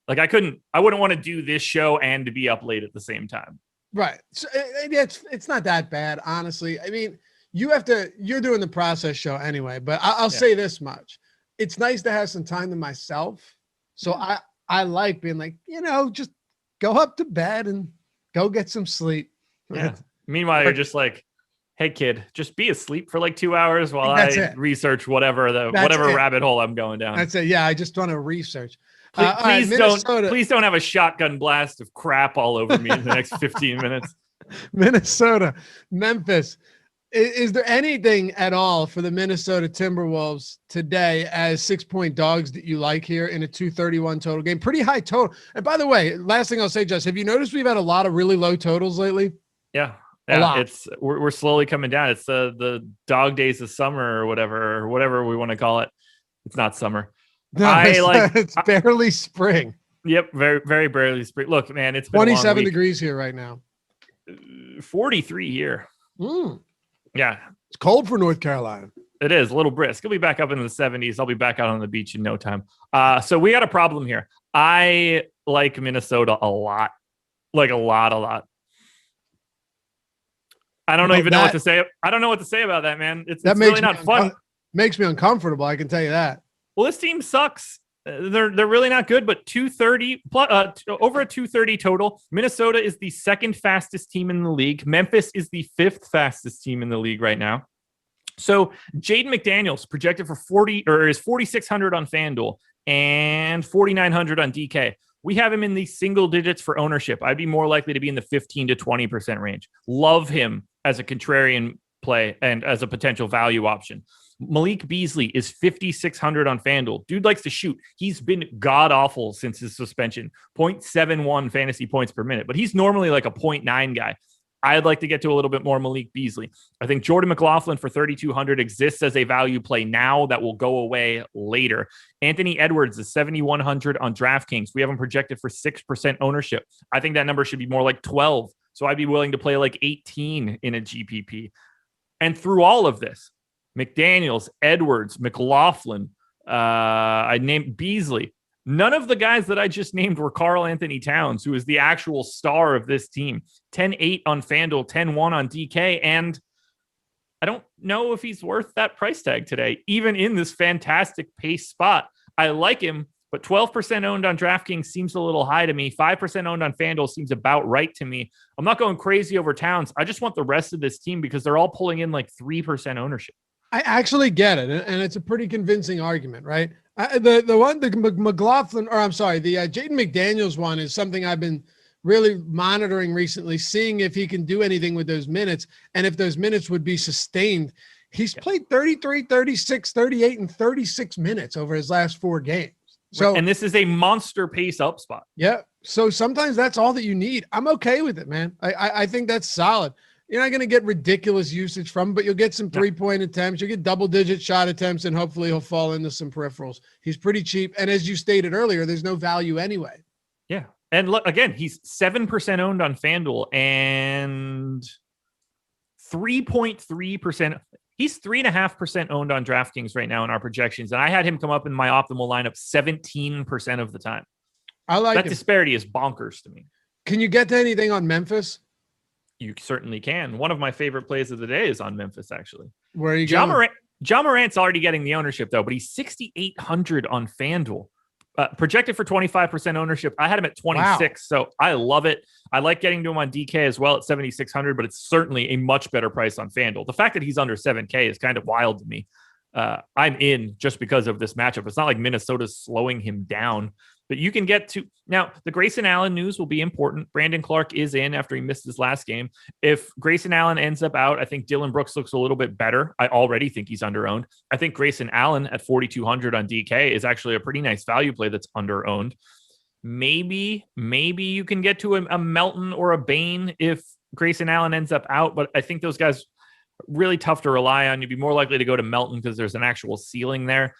Like I wouldn't want to do this show and to be up late at the same time. Right. So it's not that bad, honestly. I mean, you're doing the process show anyway, but I'll say this much. It's nice to have some time to myself. So I like being like, just go up to bed and go get some sleep. Yeah. Meanwhile, you're just like, hey kid, just be asleep for like 2 hours while I research whatever rabbit hole I'm going down. That's it. Yeah. I just want to research. Please don't have a shotgun blast of crap all over me in the next 15 minutes. Minnesota, Memphis. Is there anything at all for the Minnesota Timberwolves today as 6-point dogs that you like here in a 231 total game? Pretty high total. And by the way, last thing I'll say, Jess, have you noticed we've had a lot of really low totals lately? Yeah. A lot. We're slowly coming down. It's the dog days of summer or whatever we want to call it. It's not summer. No, it's barely spring. Yep. Very, very barely spring. Look, man, it's been 27 degrees here right now. 43 here. Yeah. It's cold for North Carolina. It is a little brisk. It'll be back up into the 70s. I'll be back out on the beach in no time. So we got a problem here. I like Minnesota a lot. Like a lot. I don't even know what to say. I don't know what to say about that, man. It's really not fun. Makes me uncomfortable. I can tell you that. Well, this team sucks. They're really not good, but 230 plus, over a 230 total. Minnesota is the second fastest team in the league. Memphis is the fifth fastest team in the league right now. So Jaden McDaniels projected for 4,600 on FanDuel and 4,900 on DK. We have him in the single digits for ownership. I'd be more likely to be in the 15 to 20% range. Love him as a contrarian play and as a potential value option. Malik Beasley is 5,600 on FanDuel. Dude likes to shoot. He's been god-awful since his suspension. 0.71 fantasy points per minute, but he's normally like a 0.9 guy. I'd like to get to a little bit more Malik Beasley. I think Jordan McLaughlin for 3,200 exists as a value play now that will go away later. Anthony Edwards is 7,100 on DraftKings. We have him projected for 6% ownership. I think that number should be more like 12. So I'd be willing to play like 18 in a GPP. And through all of this, McDaniels, Edwards, McLaughlin, I named Beasley. None of the guys that I just named were Karl Anthony Towns, who is the actual star of this team. 10-8 on FanDuel, 10-1 on DK, and I don't know if he's worth that price tag today, even in this fantastic pace spot. I like him, but 12% owned on DraftKings seems a little high to me. 5% owned on FanDuel seems about right to me. I'm not going crazy over Towns. I just want the rest of this team because they're all pulling in like 3% ownership. I actually get it, and it's a pretty convincing argument, right? The McLaughlin, or I'm sorry, the Jaden McDaniels one is something I've been really monitoring recently, seeing if he can do anything with those minutes and if those minutes would be sustained. He's played 33, 36, 38, and 36 minutes over his last 4 games. So, and this is a monster pace up spot. Yeah. So sometimes that's all that you need. I'm okay with it, man. I think that's solid. You're not going to get ridiculous usage from him, but you'll get some 3-point attempts. You'll get double-digit shot attempts, and hopefully he'll fall into some peripherals. He's pretty cheap. And as you stated earlier, there's no value anyway. Yeah. And look, again, he's 7% owned on FanDuel and 3.3%. He's 3.5% owned on DraftKings right now in our projections. And I had him come up in my optimal lineup 17% of the time. I like that disparity is bonkers to me. Can you get to anything on Memphis? You certainly can. One of my favorite plays of the day is on Memphis, actually. Where are you going? John Morant's already getting the ownership, though, but he's 6,800 on FanDuel. Projected for 25% ownership. I had him at 26, so I love it. I like getting to him on DK as well at 7,600, but it's certainly a much better price on FanDuel. The fact that he's under 7K is kind of wild to me. I'm in just because of this matchup. It's not like Minnesota's slowing him down. But you can get to now. The Grayson Allen news will be important. Brandon Clark is in after he missed his last game. If Grayson Allen ends up out, I think Dylan Brooks looks a little bit better. I already think he's underowned. I think Grayson Allen at 4,200 on DK is actually a pretty nice value play that's underowned. Maybe you can get to a Melton or a Bane if Grayson Allen ends up out. But I think those guys are really tough to rely on. You'd be more likely to go to Melton because there's an actual ceiling there.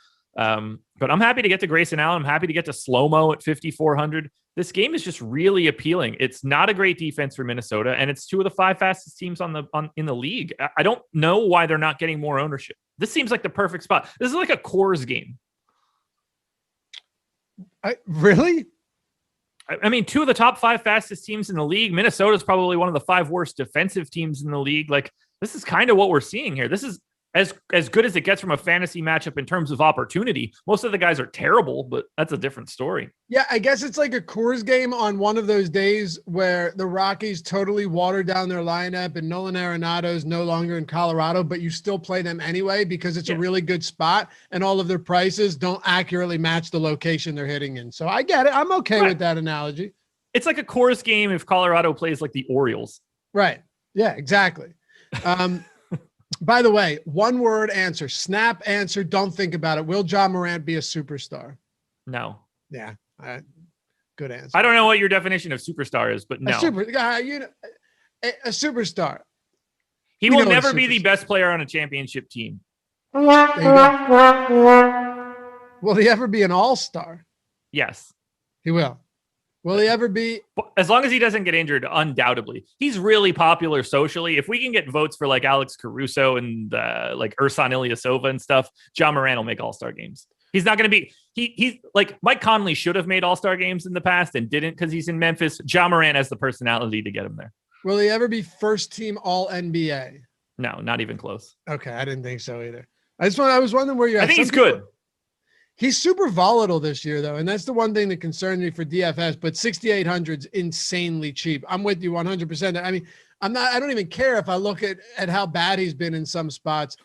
But I'm happy to get to Grayson Allen. I'm happy to get to Slow-Mo at 5,400. This game is just really appealing. It's not a great defense for Minnesota, and it's 2 of the 5 fastest teams in the league. I don't know why they're not getting more ownership. This seems like the perfect spot. This is like a Coors game. Really? I mean, 2 of the top 5 fastest teams in the league. Minnesota is probably one of the 5 worst defensive teams in the league. Like, this is kind of what we're seeing here. This is as good as it gets from a fantasy matchup in terms of opportunity. Most of the guys are terrible, but that's a different story. Yeah, I guess it's like a Coors game on one of those days where the Rockies totally watered down their lineup and Nolan Arenado is no longer in Colorado, but you still play them anyway because it's a really good spot and all of their prices don't accurately match the location they're hitting in. So I get it. I'm okay with that analogy. It's like a Coors game if Colorado plays like the Orioles. Right. Yeah, exactly. By the way, one word answer, snap answer. Don't think about it. Will John Morant be a superstar? No. Yeah. Good answer. I don't know what your definition of superstar is, but no. A superstar. He will never be the best player on a championship team. Will he ever be an all-star? Yes. He will. Will he ever be? As long as he doesn't get injured, undoubtedly. He's really popular socially. If we can get votes for like Alex Caruso and like Ersan Ilyasova and stuff, John Morant will make all-star games. He's not going to be he's like Mike Conley should have made all-star games in the past and didn't because he's in Memphis. John Morant has the personality to get him there. Will he ever be first team all NBA? No, not even close. Okay, I didn't think so either. I was wondering where you're at. I think he's good. He's super volatile this year, though, and that's the one thing that concerns me for DFS. But 6,800's insanely cheap. I'm with you 100%. I mean, I don't even care if I look at how bad he's been in some spots.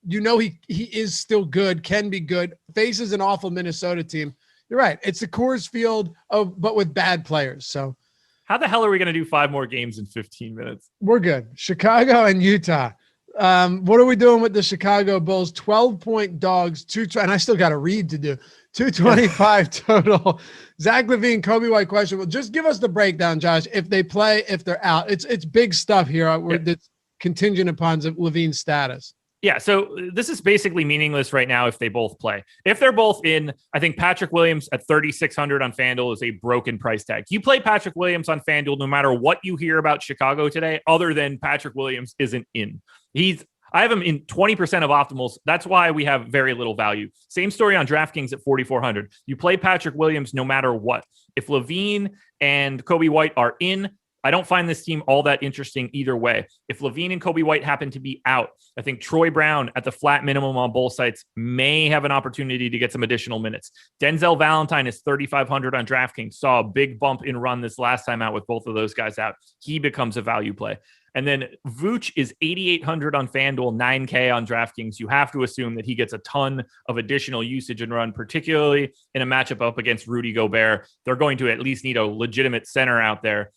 You know, he is still good, can be good. Faces an awful Minnesota team. You're right. It's the Coors Field but with bad players. So, how the hell are we going to do 5 more games in 15 minutes? We're good. Chicago and Utah. What are we doing with the Chicago Bulls? 12-point dogs, and I still got a read to do. 225 total. Zach LaVine, Kobe White question. Well, just give us the breakdown, Josh. If they play, if they're out, it's big stuff here. It's contingent upon LaVine's status. Yeah, so this is basically meaningless right now if they both play. If they're both in, I think Patrick Williams at 3,600 on FanDuel is a broken price tag. You play Patrick Williams on FanDuel no matter what you hear about Chicago today, other than Patrick Williams isn't in. I have him in 20% of optimals. That's why we have very little value. Same story on DraftKings at 4,400. You play Patrick Williams no matter what. If LaVine and Kobe White are in, I don't find this team all that interesting either way. If LaVine and Kobe White happen to be out, I think Troy Brown at the flat minimum on both sites may have an opportunity to get some additional minutes. Denzel Valentine is 3,500 on DraftKings. Saw a big bump in run this last time out with both of those guys out. He becomes a value play. And then Vooch is 8,800 on FanDuel, 9K on DraftKings. You have to assume that he gets a ton of additional usage and run, particularly in a matchup up against Rudy Gobert. They're going to at least need a legitimate center out there.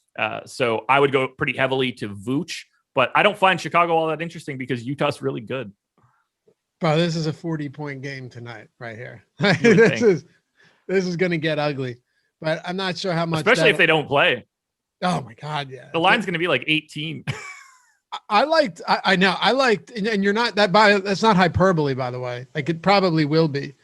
So I would go pretty heavily to Vooch, but I don't find Chicago all that interesting because Utah's really good. Bro, this is a 40-point game tonight right here. This is going to get ugly, but I'm not sure how much. Especially if they don't play. Oh my God. Yeah. The line's going to be like 18. I liked, and you're not that's not hyperbole, by the way. Like it probably will be.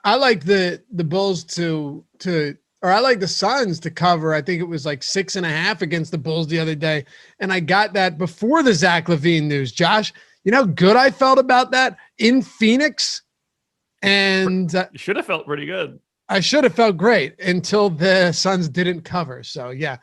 I like the Bulls or I like the Suns to cover. I think it was like 6.5 against the Bulls the other day. And I got that before the Zach LaVine news. Josh, you know how good I felt about that in Phoenix? And you should have felt pretty good. I should have felt great until the Suns didn't cover. So, yeah.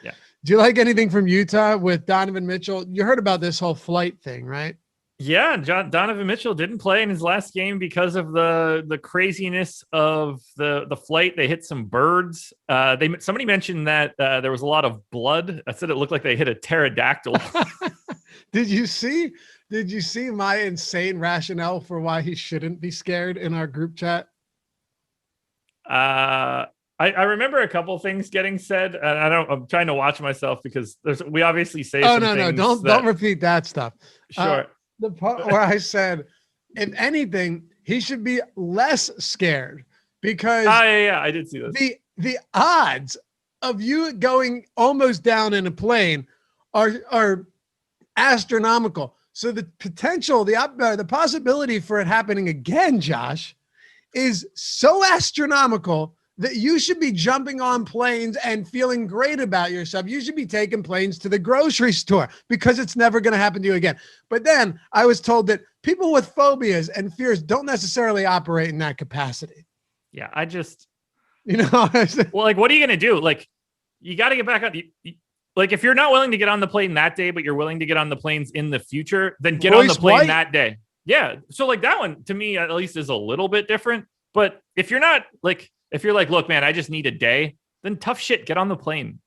Do you like anything from Utah with Donovan Mitchell? You heard about this whole flight thing, right? Yeah, Donovan Mitchell didn't play in his last game because of the craziness of the flight. They hit some birds. Somebody mentioned that there was a lot of blood. I said it looked like they hit a pterodactyl. Did you see my insane rationale for why he shouldn't be scared in our group chat? I remember a couple things getting said, and I'm trying to watch myself because we obviously say. Oh no, don't repeat that stuff. Sure. The part where I said, if anything, he should be less scared because I did see this. The odds of you going almost down in a plane are astronomical. So the potential, the possibility for it happening again, Josh, is so astronomical that you should be jumping on planes and feeling great about yourself. You should be taking planes to the grocery store because it's never going to happen to you again. But then I was told that people with phobias and fears don't necessarily operate in that capacity. Yeah, I just, well, like, what are you going to do? Like, you got to get back on. Like, if you're not willing to get on the plane that day, but you're willing to get on the planes in the future, then get on the plane that day. Yeah. So like that one to me, at least is a little bit different. But if you're not like, if you're like, look, man, I just need a day, then tough shit, get on the plane.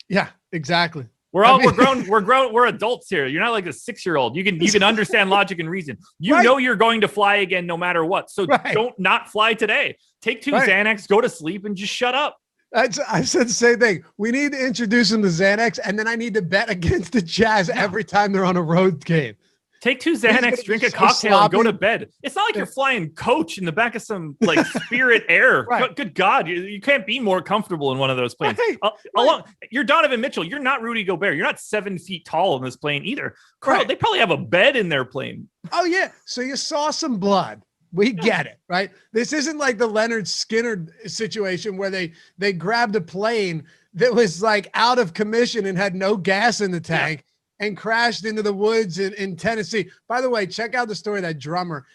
Yeah, exactly. We're grown. We're adults here. You're not like a 6-year-old. You can understand logic and reason. You know you're going to fly again no matter what. So don't not fly today. Take 2 Xanax, go to sleep, and just shut up. I said the same thing. We need to introduce him to Xanax, and then I need to bet against the Jazz every time they're on a road game. Take 2 Xanax, drink a cocktail, and go to bed. It's not like you're flying coach in the back of some like Spirit Air. Right. Good God, you can't be more comfortable in one of those planes. Right. You're Donovan Mitchell. You're not Rudy Gobert. You're not 7 feet tall in this plane either. Carl, They probably have a bed in their plane. Oh, yeah. So you saw some blood. We get it, right? This isn't like the Leonard Skinner situation where they grabbed a plane that was like out of commission and had no gas in the tank. And crashed into the woods in Tennessee. By the way, check out the story of that drummer.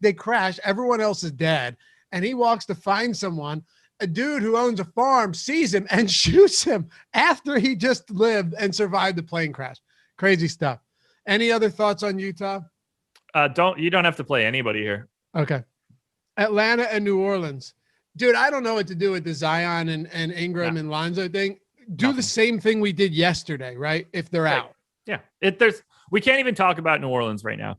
They crashed. Everyone else is dead. And he walks to find someone. A dude who owns a farm sees him and shoots him after he just lived and survived the plane crash. Crazy stuff. Any other thoughts on Utah? You don't have to play anybody here. Okay. Atlanta and New Orleans. Dude, I don't know what to do with the Zion and Ingram and Lonzo thing. Do the same thing we did yesterday, right? If they're out. Yeah, we can't even talk about New Orleans right now.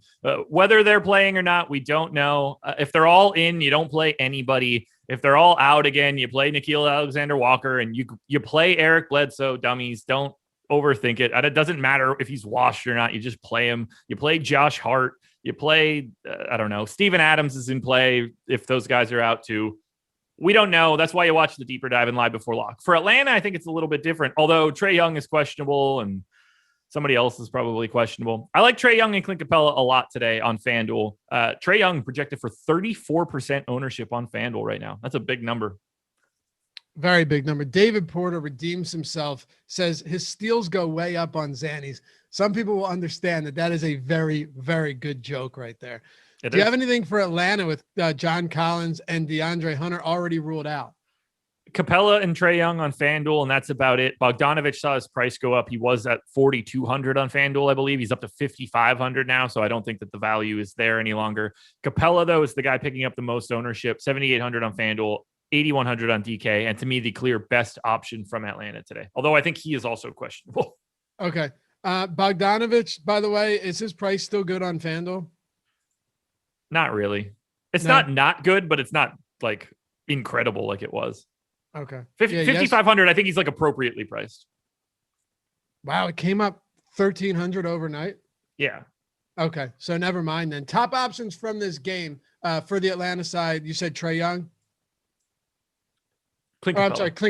Whether they're playing or not, we don't know. If they're all in, you don't play anybody. If they're all out again, you play Nickeil Alexander-Walker and you play Eric Bledsoe. Dummies, don't overthink it. It doesn't matter if he's washed or not. You just play him. You play Josh Hart. You play, I don't know, Steven Adams is in play if those guys are out too. We don't know. That's why you watch the deeper dive and live before lock. For Atlanta, I think it's a little bit different, although Trae Young is questionable and somebody else is probably questionable. I like Trae Young and Clint Capella a lot today on FanDuel. Trae Young projected for 34% ownership on FanDuel right now. That's a big number. Very big number. David Porter redeems himself, says his steals go way up on Zannies. Some people will understand that is a very, very good joke right there. Do you have anything for Atlanta with John Collins and DeAndre Hunter already ruled out? Capella and Trae Young on FanDuel, and that's about it. Bogdanovich saw his price go up. He was at 4,200 on FanDuel, I believe. He's up to 5,500 now, so I don't think that the value is there any longer. Capella, though, is the guy picking up the most ownership, 7,800 on FanDuel, 8,100 on DK, and to me, the clear best option from Atlanta today, although I think he is also questionable. Okay. Bogdanovich, by the way, is his price still good on FanDuel? Not really. It's not good, but it's not like incredible like it was. Okay. 5,500. I think he's like appropriately priced. Wow. It came up 1,300 overnight. Yeah. Okay. So never mind then. Top options from this game for the Atlanta side. You said Trae Young. Clint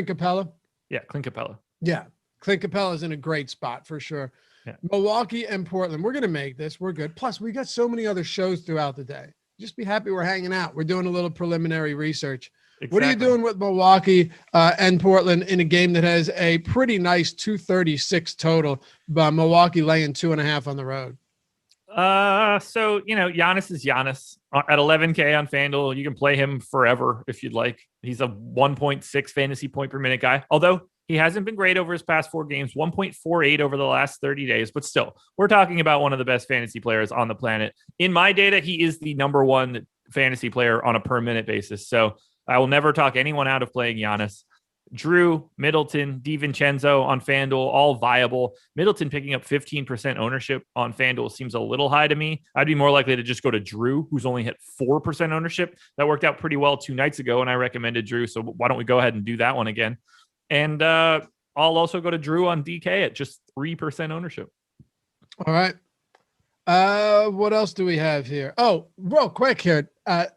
Capella. Yeah. Clint Capella. Yeah. Clint Capella is in a great spot for sure. Yeah. Milwaukee and Portland. We're going to make this. We're good. Plus we got so many other shows throughout the day. Just be happy we're hanging out. We're doing a little preliminary research. Exactly. What are you doing with Milwaukee and Portland in a game that has a pretty nice 236 total, but Milwaukee laying 2.5 on the road? So, Giannis is Giannis at 11K on FanDuel. You can play him forever if you'd like. He's a 1.6 fantasy point per minute guy, although he hasn't been great over his past 4 games, 1.48 over the last 30 days, but still, we're talking about one of the best fantasy players on the planet. In my data, he is the number 1 fantasy player on a per minute basis. So I will never talk anyone out of playing Giannis. Drew, Middleton, DiVincenzo on FanDuel, all viable. Middleton picking up 15% ownership on FanDuel seems a little high to me. I'd be more likely to just go to Drew, who's only hit 4% ownership. That worked out pretty well 2 nights ago, and I recommended Drew, so why don't we go ahead and do that one again? And I'll also go to Drew on DK at just 3% ownership. All right. What else do we have here? Oh, real quick here.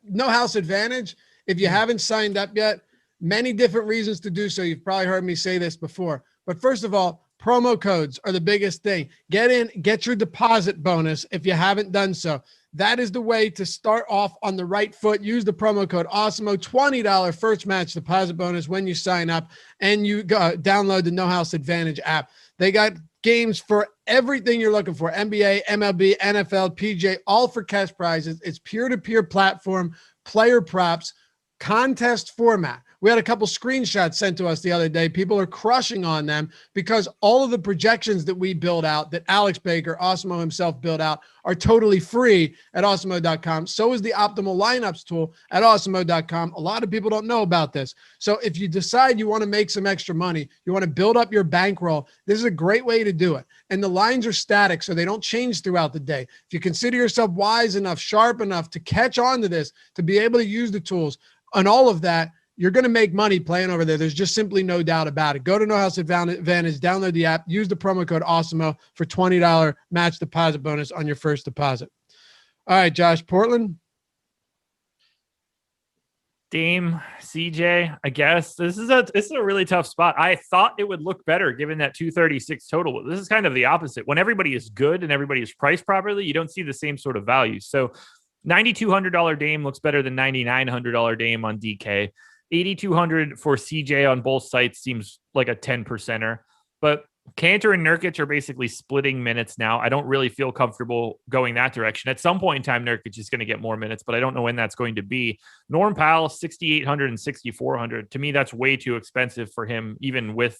No house advantage. If you haven't signed up yet, many different reasons to do so. You've probably heard me say this before. But first of all, promo codes are the biggest thing. Get in, get your deposit bonus if you haven't done so. That is the way to start off on the right foot. Use the promo code Awesemo, $20 first match deposit bonus when you sign up and you download the No House Advantage app. They got games for everything you're looking for. NBA, MLB, NFL, PJ, all for cash prizes. It's peer-to-peer platform, player props, contest format. We had a couple screenshots sent to us the other day. People are crushing on them because all of the projections that we build out, that Alex Baker, Awesemo himself built out, are totally free at Awesemo.com. So is the optimal lineups tool at Awesemo.com. A lot of people don't know about this. So if you decide you want to make some extra money, you want to build up your bankroll, this is a great way to do it. And the lines are static, so they don't change throughout the day. If you consider yourself wise enough, sharp enough to catch on to this, to be able to use the tools and all of that, you're going to make money playing over there. There's just simply no doubt about it. Go to No House Advantage, download the app, use the promo code Awesemo for $20 match deposit bonus on your first deposit. All right, Josh, Portland. Dame, CJ, I guess this is a really tough spot. I thought it would look better given that 236 total, but this is kind of the opposite. When everybody is good and everybody is priced properly, you don't see the same sort of value. So $9,200 Dame looks better than $9,900 Dame on DK. 8,200 for CJ on both sites seems like a 10%er, but Kanter and Nurkic are basically splitting minutes now. I don't really feel comfortable going that direction. At some point in time, Nurkic is going to get more minutes, but I don't know when that's going to be. Norm Powell, 6,800 and 6,400. To me, that's way too expensive for him, even with,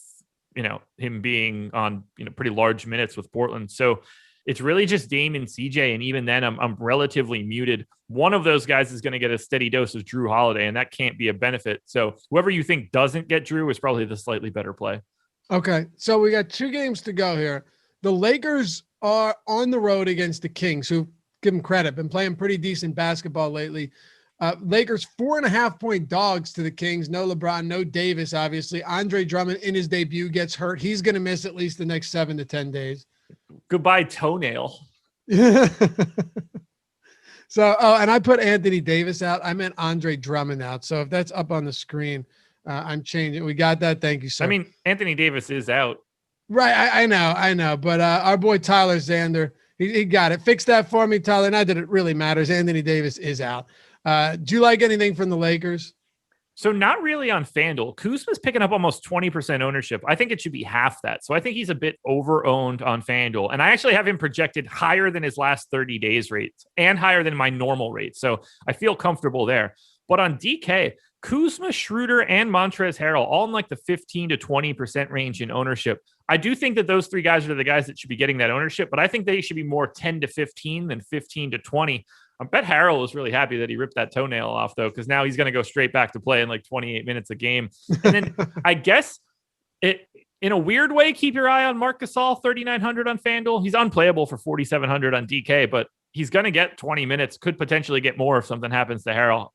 him being on, pretty large minutes with Portland. So it's really just Dame and CJ. And even then I'm relatively muted. One of those guys is going to get a steady dose of Drew Holiday, and that can't be a benefit. So whoever you think doesn't get Drew is probably the slightly better play. Okay, so we got 2 games to go here. The Lakers are on the road against the Kings, who, give them credit, been playing pretty decent basketball lately. Lakers 4.5-point dogs to the Kings. No LeBron, no Davis, obviously. Andre Drummond in his debut gets hurt. He's going to miss at least the next 7 to 10 days. Goodbye, toenail. So, and I put Anthony Davis out. I meant Andre Drummond out. So if that's up on the screen, I'm changing. We got that. Thank you, sir. I mean, Anthony Davis is out. Right. I know. But our boy Tyler Xander, he got it. Fix that for me, Tyler. Not that it really matters. Anthony Davis is out. Do you like anything from the Lakers? So not really on FanDuel. Kuzma's picking up almost 20% ownership. I think it should be half that. So I think he's a bit over-owned on FanDuel. And I actually have him projected higher than his last 30 days rates and higher than my normal rate. So I feel comfortable there. But on DK, Kuzma, Schroeder, and Montrezl Harrell, all in like the 15 to 20% range in ownership. I do think that those 3 guys are the guys that should be getting that ownership, but I think they should be more 10 to 15 than 15 to 20. I bet Harrell was really happy that he ripped that toenail off, though, because now he's going to go straight back to play in like 28 minutes a game. And then I guess it, in a weird way, keep your eye on Marc Gasol, 3,900 on FanDuel. He's unplayable for 4,700 on DK, but he's going to get 20 minutes, could potentially get more if something happens to Harrell.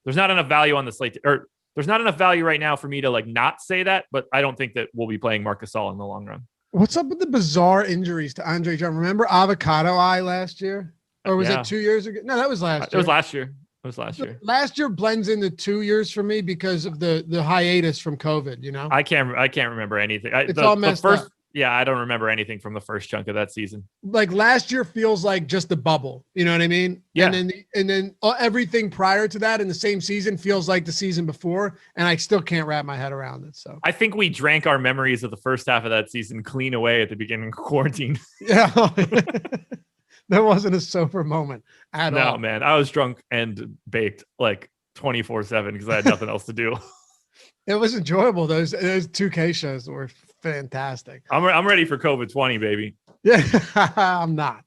There's not enough value on the slate, or there's not enough value right now for me to like not say that, but I don't think that we'll be playing Marc Gasol in the long run. What's up with the bizarre injuries to Andre Drummond? Remember Avocado Eye last year? Or was it 2 years ago? No, that was last year. It was last year. Last year blends into 2 years for me because of the hiatus from COVID, I can't remember anything. It's all messed up. Yeah, I don't remember anything from the first chunk of that season. Like last year feels like just a bubble. You know what I mean? Yeah. And then everything prior to that in the same season feels like the season before, and I still can't wrap my head around it. So I think we drank our memories of the first half of that season clean away at the beginning of quarantine. Yeah. There wasn't a sober moment at all. No, man. I was drunk and baked like 24/7 because I had nothing else to do. It was enjoyable. Those 2K shows were fantastic. I'm ready for COVID 20, baby. Yeah, I'm not.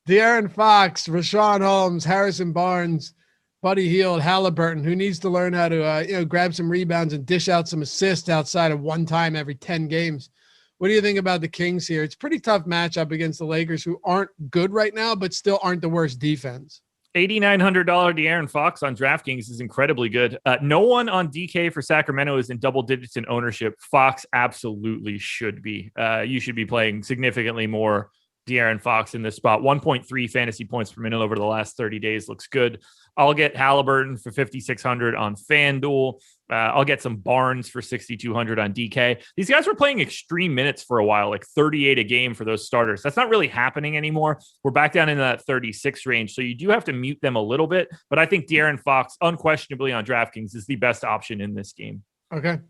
De'Aaron Fox, Rashawn Holmes, Harrison Barnes, Buddy Hield, Halliburton, who needs to learn how to grab some rebounds and dish out some assists outside of one time every 10 games. What do you think about the Kings here? It's a pretty tough matchup against the Lakers, who aren't good right now, but still aren't the worst defense. $8,900 De'Aaron Fox on DraftKings is incredibly good. No one on DK for Sacramento is in double digits in ownership. Fox absolutely should be. You should be playing significantly more De'Aaron Fox in this spot. 1.3 fantasy points per minute over the last 30 days looks good. I'll get Halliburton for 5,600 on FanDuel. I'll get some Barnes for 6,200 on DK. These guys were playing extreme minutes for a while, like 38 a game for those starters. That's not really happening anymore. We're back down in that 36 range. So you do have to mute them a little bit, but I think De'Aaron Fox unquestionably on DraftKings is the best option in this game. Okay.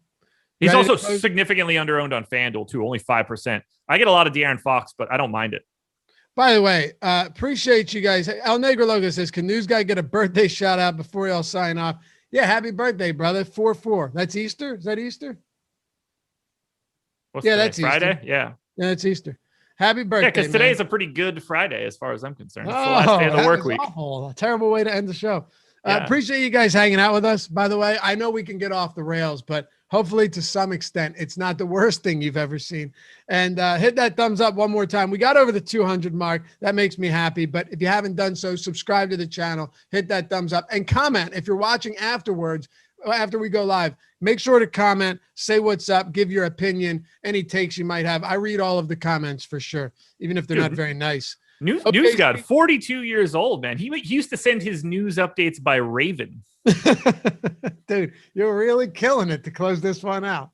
He's also significantly underowned on FanDuel too, only 5%. I get a lot of De'Aaron Fox, but I don't mind it. By the way, appreciate you guys. El Negro Logo says, can News Guy get a birthday shout out before y'all sign off? Yeah, happy birthday, brother. 4-4. That's Easter? Is that Easter? That's Friday. Easter. Yeah, that's Easter. Happy birthday. Yeah, because today is a pretty good Friday as far as I'm concerned. It's the last day of the work week. Awful. A terrible way to end the show. Appreciate you guys hanging out with us. By the way, I know we can get off the rails, but hopefully to some extent, it's not the worst thing you've ever seen. And hit that thumbs up one more time. We got over the 200 mark. That makes me happy. But if you haven't done so, subscribe to the channel, hit that thumbs up, and comment. If you're watching afterwards, after we go live, make sure to comment, say what's up, give your opinion, any takes you might have. I read all of the comments for sure, even if they're not very nice. News God, 42 years old, man. He used to send his news updates by Raven. Dude, you're really killing it to close this one out.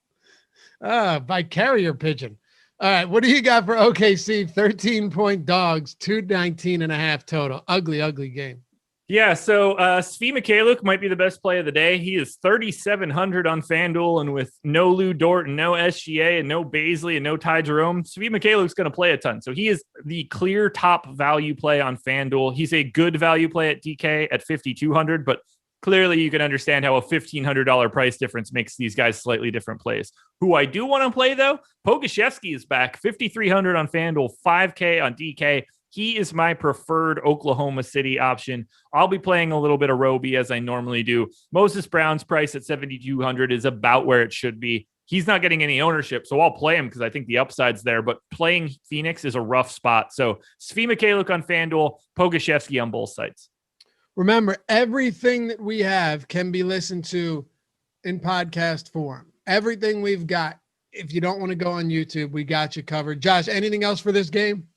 By carrier pigeon. All right, what do you got for OKC? 13-point dogs, 219.5 total. Ugly game. Yeah, so Svi Mikhailiuk might be the best play of the day. He is 3,700 on FanDuel, and with no Lou Dort and no SGA and no Baisley and no Ty Jerome, Svi Mikhailiuk's going to play a ton. So he is the clear top value play on FanDuel. He's a good value play at DK at 5,200, but clearly you can understand how a $1,500 price difference makes these guys slightly different plays. Who I do want to play, though, Pokusevski is back, 5,300 on FanDuel, 5K on DK. He is my preferred Oklahoma City option. I'll be playing a little bit of Roby as I normally do. Moses Brown's price at 7,200 is about where it should be. He's not getting any ownership, so I'll play him because I think the upside's there. But playing Phoenix is a rough spot. So Svi Mikhailiuk on FanDuel, Pokusevski on both sides. Remember, everything that we have can be listened to in podcast form. Everything we've got. If you don't want to go on YouTube, we got you covered. Josh, anything else for this game?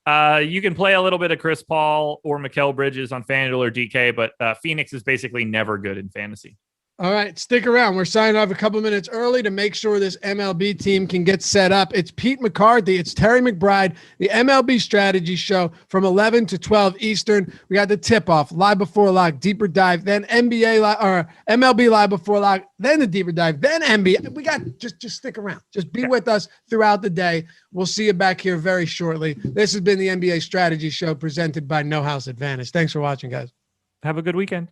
You can play a little bit of Chris Paul or Mikal Bridges on FanDuel or DK, but Phoenix is basically never good in fantasy. All right, stick around. We're signing off a couple minutes early to make sure this MLB team can get set up. It's Pete McCarthy. It's Terry McBride, the MLB Strategy Show from 11 to 12 Eastern. We got the tip-off, live before lock, deeper dive, then MLB live before lock, then the deeper dive, then NBA. We got just stick around. Just be with us throughout the day. We'll see you back here very shortly. This has been the NBA Strategy Show presented by No House Advantage. Thanks for watching, guys. Have a good weekend.